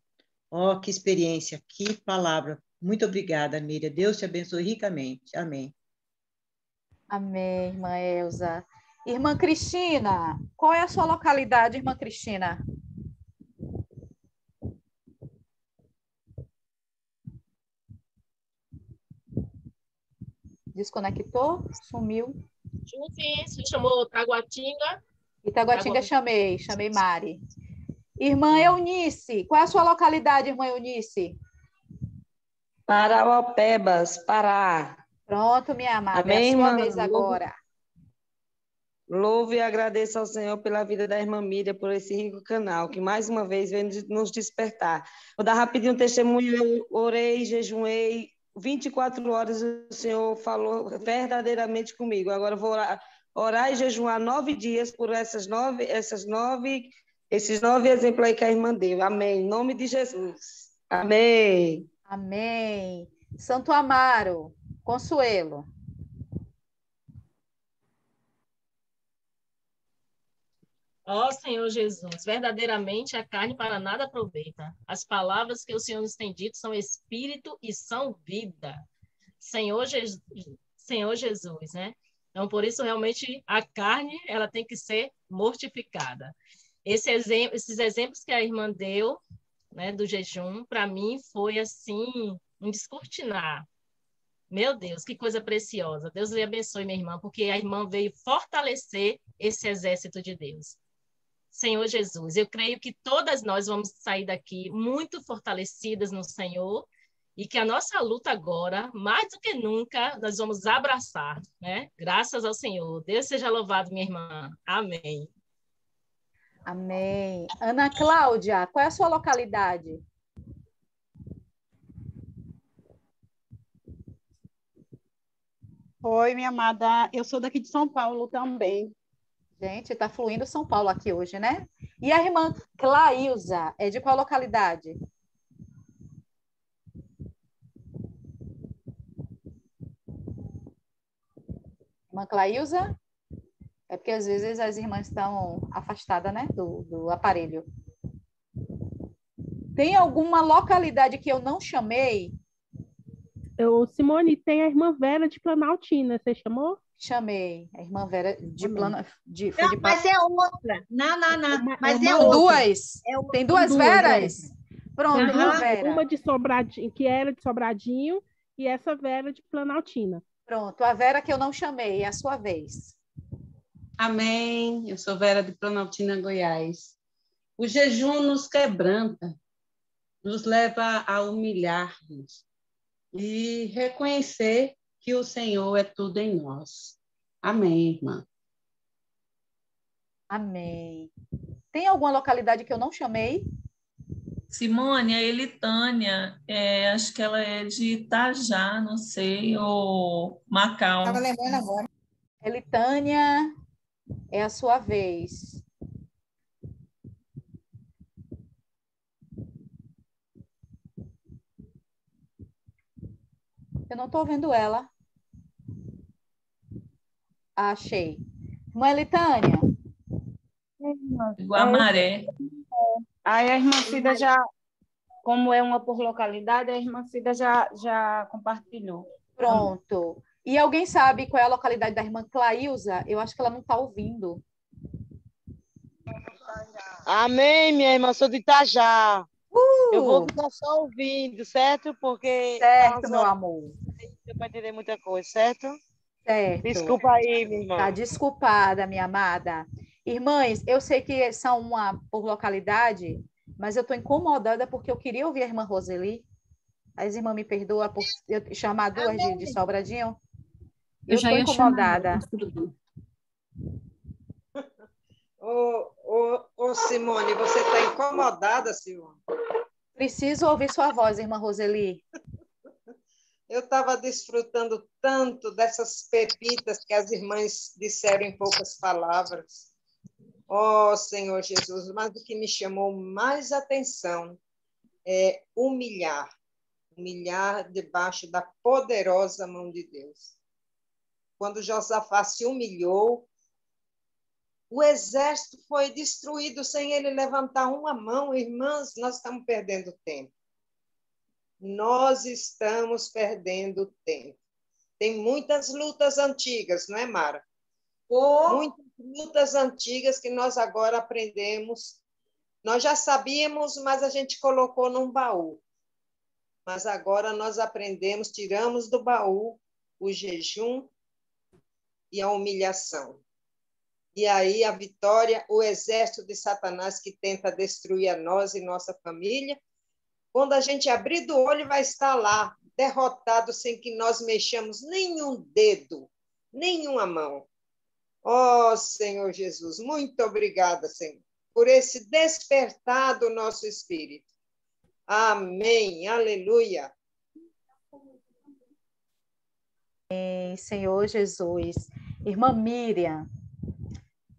Ó, que experiência, que palavra. Muito obrigada, Miriam. Deus te abençoe ricamente. Amém. Amém, irmã Elza. Irmã Cristina, qual é a sua localidade, irmã Cristina? Desconectou? Sumiu? Sim, chamou Taguatinga. Itaguatinga chamei Mari. Irmã Eunice, qual é a sua localidade, irmã Eunice? Parauapebas, Pará. Pronto, minha amada. Amém, é a sua irmã? vez agora. Louvo e agradeço ao Senhor pela vida da irmã Miriam, por esse rico canal, que mais uma vez vem nos despertar. Vou dar rapidinho um testemunho. Eu orei, jejuei, 24 horas o Senhor falou verdadeiramente comigo. Agora eu vou orar e jejuar 9 dias por esses 9 exemplos aí que a irmã deu. Amém. Em nome de Jesus. Amém. Amém. Santo Amaro, Consuelo. Ó Senhor Jesus, verdadeiramente a carne para nada aproveita. As palavras que o Senhor nos tem dito são espírito e são vida. Senhor Jesus, né? Então, por isso, realmente, a carne, ela tem que ser mortificada. Esses exemplos que a irmã deu, né, do jejum, para mim, foi, assim, um descortinar. Meu Deus, que coisa preciosa. Deus lhe abençoe, minha irmã, porque a irmã veio fortalecer esse exército de Deus. Senhor Jesus, eu creio que todas nós vamos sair daqui muito fortalecidas no Senhor e que a nossa luta agora, mais do que nunca, nós vamos abraçar, né? Graças ao Senhor. Deus seja louvado, minha irmã. Amém. Amém. Ana Cláudia, qual é a sua localidade? Oi, minha amada. Eu sou daqui de São Paulo também. Gente, está fluindo São Paulo aqui hoje, né? E a irmã Clailza, é de qual localidade? Irmã Clailza? É porque às vezes as irmãs estão afastadas, né, do aparelho. Tem alguma localidade que eu não chamei? Simone, tem a irmã Vera de Planaltina, você chamou? Chamei. A irmã Vera de Planaltina. Mas é outra. Não. Mas é outra. Duas. Tem duas Veras? Pronto, irmã Vera. Uma de Sobradinho, que era de Sobradinho, e essa Vera de Planaltina. Pronto, a Vera que eu não chamei, é a sua vez. Amém. Eu sou Vera de Planaltina, Goiás. O jejum nos quebranta, nos leva a humilhar-nos e reconhecer que o Senhor é tudo em nós. Amém, irmã. Amém. Tem alguma localidade que eu não chamei? Simone, a Elitânia, acho que ela é de Itajá, não sei, ou Macau. Estava lembrando agora. Elitânia, é a sua vez. Eu não estou vendo ela. Achei. Irmã Elitânia. Guamaré. Aí a irmã Cida já, como é uma por localidade, a irmã Cida já compartilhou. Pronto. E alguém sabe qual é a localidade da irmã Clailza? Eu acho que ela não está ouvindo. Amém, minha irmã, sou de Itajá. Eu vou ficar só ouvindo, certo? Porque... Certo, meu amor. Deu para entender muita coisa, certo? Certo. Desculpa aí, minha irmã. Tá desculpada, minha amada. Irmãs, eu sei que são uma por localidade, mas eu estou incomodada porque eu queria ouvir a irmã Roseli. As irmãs me perdoam por eu chamar duas de Sobradinho. Eu estou incomodada. Ô, Simone, você está incomodada, Simone? Preciso ouvir sua voz, irmã Roseli. Eu estava desfrutando tanto dessas pepitas que as irmãs disseram em poucas palavras. Ó Senhor Jesus, mas o que me chamou mais atenção é humilhar debaixo da poderosa mão de Deus. Quando Josafá se humilhou, o exército foi destruído sem ele levantar uma mão. Irmãs, nós estamos perdendo tempo. Nós estamos perdendo tempo. Tem muitas lutas antigas, não é, Mara? Muitas lutas antigas que nós agora aprendemos. Nós já sabíamos, mas a gente colocou num baú. Mas agora nós aprendemos, tiramos do baú o jejum e a humilhação. E aí a vitória, o exército de Satanás que tenta destruir a nós e nossa família, quando a gente abrir do olho, vai estar lá, derrotado, sem que nós mexamos nenhum dedo, nenhuma mão. Ó Senhor Jesus, muito obrigada, Senhor, por esse despertar do nosso espírito. Amém, aleluia. Senhor Jesus. Irmã Miriam,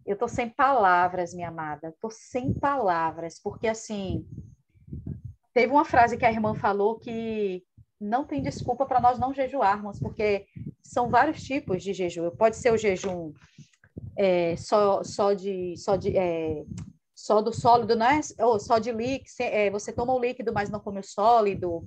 eu estou sem palavras, minha amada, estou sem palavras, porque assim, teve uma frase que a irmã falou que não tem desculpa para nós não jejuarmos, porque são vários tipos de jejum. Pode ser o jejum só do sólido, né? Ou só de líquido, você toma o líquido, mas não come o sólido.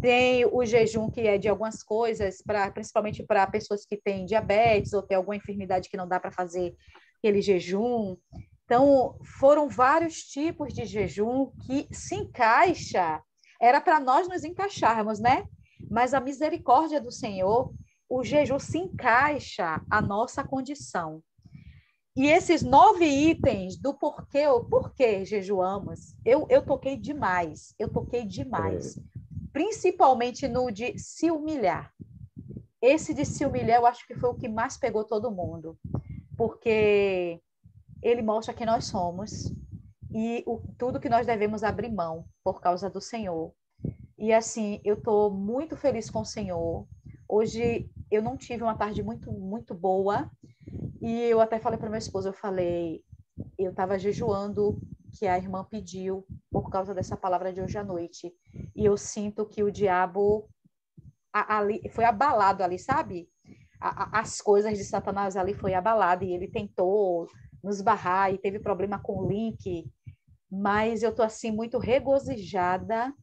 Tem o jejum que é de algumas coisas, principalmente para pessoas que têm diabetes ou tem alguma enfermidade que não dá para fazer aquele jejum. Então, foram vários tipos de jejum que se encaixa, era para nós nos encaixarmos, né? Mas a misericórdia do Senhor, o jejum se encaixa à nossa condição. E esses 9 itens do porquê jejuamos, eu toquei demais, principalmente no de se humilhar. Esse de se humilhar, eu acho que foi o que mais pegou todo mundo, porque ele mostra quem nós somos e tudo que nós devemos abrir mão por causa do Senhor. E assim, eu estou muito feliz com o Senhor. Hoje eu não tive uma tarde muito, muito boa, e eu até falei para meu esposo, eu estava jejuando, que a irmã pediu, por causa dessa palavra de hoje à noite. E eu sinto que o diabo ali, foi abalado ali, sabe? As coisas de Satanás ali foi abalado, e ele tentou nos barrar, e teve problema com o link. Mas eu estou assim, muito regozijada,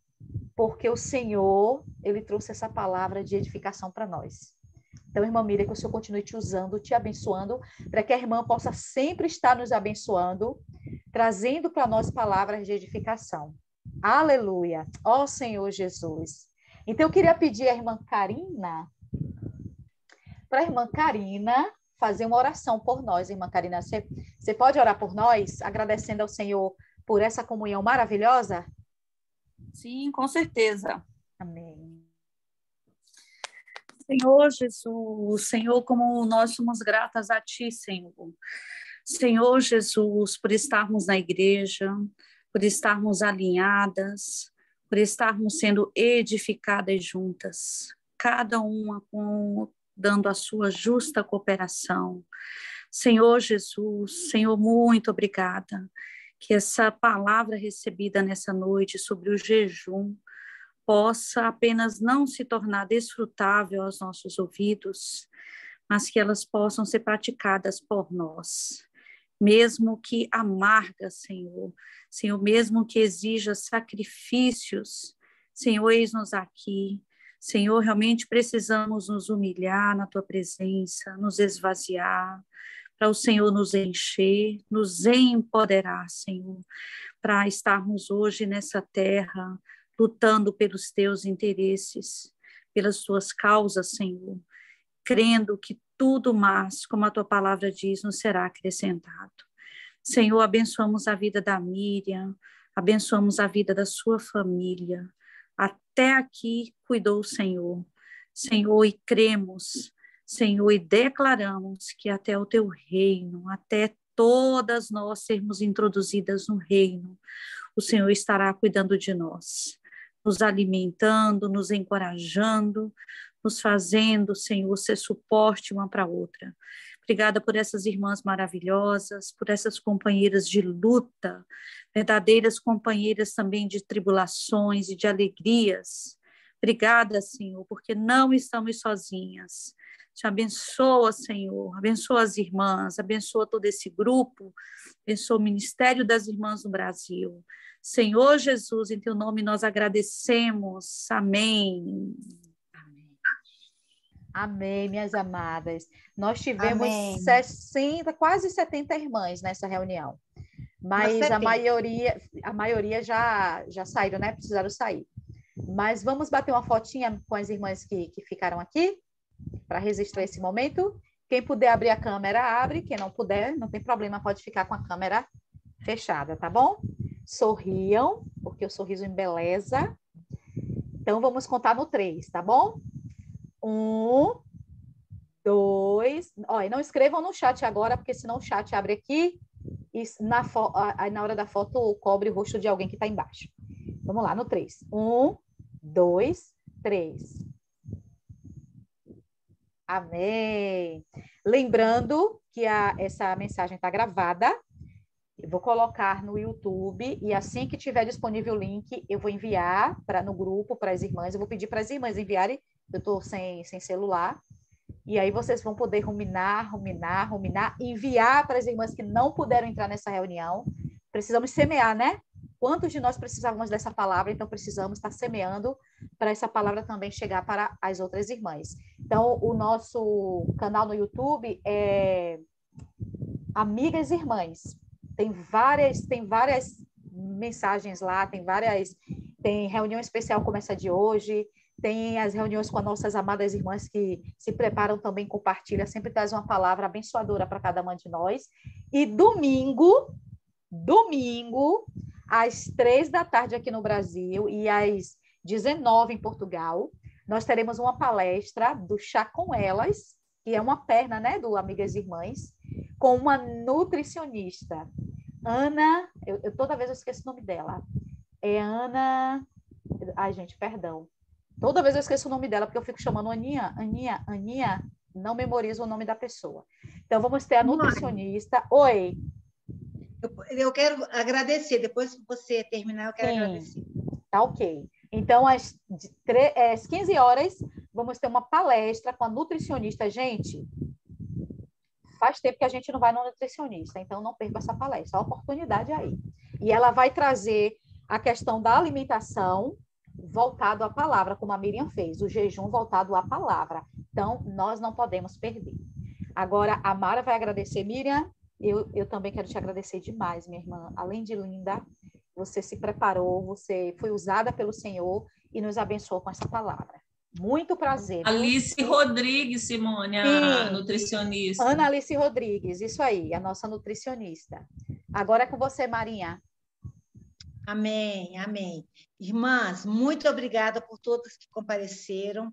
porque o Senhor, ele trouxe essa palavra de edificação para nós. Então, irmã Miriam, que o Senhor continue te usando, te abençoando, para que a irmã possa sempre estar nos abençoando, trazendo para nós palavras de edificação. Aleluia! Ó Senhor Jesus! Então, eu queria pedir à irmã Karina, para a irmã Karina fazer uma oração por nós. Irmã Karina, você pode orar por nós, agradecendo ao Senhor por essa comunhão maravilhosa? Sim, com certeza. Amém. Senhor Jesus, Senhor, como nós somos gratas a Ti, Senhor. Senhor Jesus, por estarmos na igreja, por estarmos alinhadas, por estarmos sendo edificadas juntas, cada uma dando a sua justa cooperação. Senhor Jesus, Senhor, muito obrigada, que essa palavra recebida nessa noite sobre o jejum possa apenas não se tornar desfrutável aos nossos ouvidos, mas que elas possam ser praticadas por nós, mesmo que amarga, Senhor, mesmo que exija sacrifícios, Senhor, eis-nos aqui, Senhor, realmente precisamos nos humilhar na Tua presença, nos esvaziar, para o Senhor nos encher, nos empoderar, Senhor, para estarmos hoje nessa terra, lutando pelos Teus interesses, pelas Tuas causas, Senhor, crendo que tudo mais, como a Tua palavra diz, nos será acrescentado. Senhor, abençoamos a vida da Miriam, abençoamos a vida da sua família. Até aqui cuidou o Senhor. Senhor, e cremos, Senhor, e declaramos que até o teu reino, até todas nós sermos introduzidas no reino, o Senhor estará cuidando de nós, nos alimentando, nos encorajando, nos fazendo, Senhor, ser suporte uma para a outra. Obrigada por essas irmãs maravilhosas, por essas companheiras de luta, verdadeiras companheiras também de tribulações e de alegrias. Obrigada, Senhor, porque não estamos sozinhas. Te abençoa, Senhor, abençoa as irmãs, abençoa todo esse grupo, abençoa o Ministério das Irmãs no Brasil. Senhor Jesus, em teu nome nós agradecemos. Amém. Amém, minhas amadas. Nós tivemos Amém. 60, quase 70 irmãs nessa reunião. Mas a maioria já saíram, né? Precisaram sair. Mas vamos bater uma fotinha com as irmãs que ficaram aqui, para registrar esse momento. Quem puder abrir a câmera, abre. Quem não puder, não tem problema, pode ficar com a câmera fechada, tá bom? Sorriam, porque o sorriso embeleza. Então, vamos contar no 3, tá bom? 1, 2... Olha, não escrevam no chat agora, porque senão o chat abre aqui e na hora da foto cobre o rosto de alguém que está embaixo. Vamos lá, no 3. 1, 2, 3. Amém. Lembrando que essa mensagem está gravada. Eu vou colocar no YouTube e assim que tiver disponível o link, eu vou enviar no grupo para as irmãs. Eu vou pedir para as irmãs enviarem. Eu estou sem celular. E aí vocês vão poder ruminar, enviar para as irmãs que não puderam entrar nessa reunião. Precisamos semear, né? Quantos de nós precisávamos dessa palavra? Então, precisamos estar semeando para essa palavra também chegar para as outras irmãs. Então, o nosso canal no YouTube é Amigas Irmãs. Tem várias mensagens lá, tem reunião especial como essa de hoje, tem as reuniões com as nossas amadas irmãs que se preparam também, compartilham, sempre traz uma palavra abençoadora para cada uma de nós. E domingo, às 3 da tarde aqui no Brasil e às 19 em Portugal, nós teremos uma palestra do Chá com Elas, que é uma perna, né, do Amigas Irmãs, com uma nutricionista, Ana, toda vez eu esqueço o nome dela, é Ana, ai gente, perdão, toda vez eu esqueço o nome dela, porque eu fico chamando Aninha, não memorizo o nome da pessoa. Então, vamos ter a nutricionista. Oi. Eu quero agradecer, depois que você terminar, eu quero agradecer. Tá ok. Então, às 15 horas, vamos ter uma palestra com a nutricionista. Gente, faz tempo que a gente não vai no nutricionista, então não perca essa palestra, a oportunidade aí. E ela vai trazer a questão da alimentação voltado à palavra, como a Miriam fez, o jejum voltado à palavra. Então, nós não podemos perder. Agora, a Mara vai agradecer. Miriam, eu também quero te agradecer demais, minha irmã. Além de linda, você se preparou, você foi usada pelo Senhor e nos abençoou com essa palavra. Muito prazer. Alice Rodrigues, Simone, a nutricionista. Ana Alice Rodrigues, isso aí, a nossa nutricionista. Agora é com você, Marinha. Amém, amém. Irmãs, muito obrigada por todas que compareceram.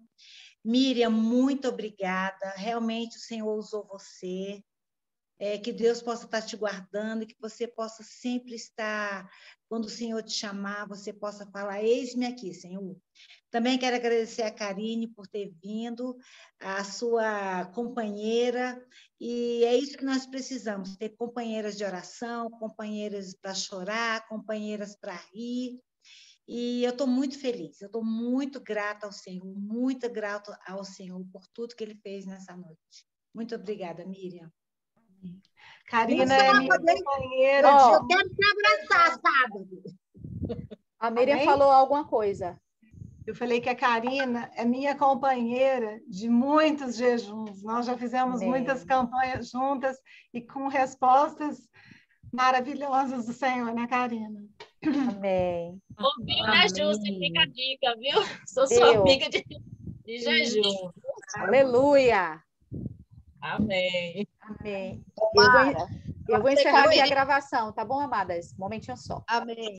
Miriam, muito obrigada. Realmente o Senhor usou você. Que Deus possa estar te guardando, que você possa sempre estar, quando o Senhor te chamar, você possa falar, eis-me aqui, Senhor. Também quero agradecer a Karine por ter vindo, a sua companheira, e é isso que nós precisamos, ter companheiras de oração, companheiras para chorar, companheiras para rir, e eu estou muito feliz, eu estou muito grata ao Senhor, muito grata ao Senhor por tudo que Ele fez nessa noite. Muito obrigada, Miriam. Karina é minha companheira. Eu quero te abraçar, sábado. A Miriam falou alguma coisa. Eu falei que a Karina é minha companheira de muitos jejuns. Nós já fizemos muitas campanhas juntas e com respostas maravilhosas do Senhor, né, Karina? Amém. Ouviu, né, Ju? Você fica a dica, viu? Sou sua amiga de jejum. Aleluia. Amém. Amém. Eu vou encerrar aqui a gravação, tá bom, amadas? Um momentinho só. Amém.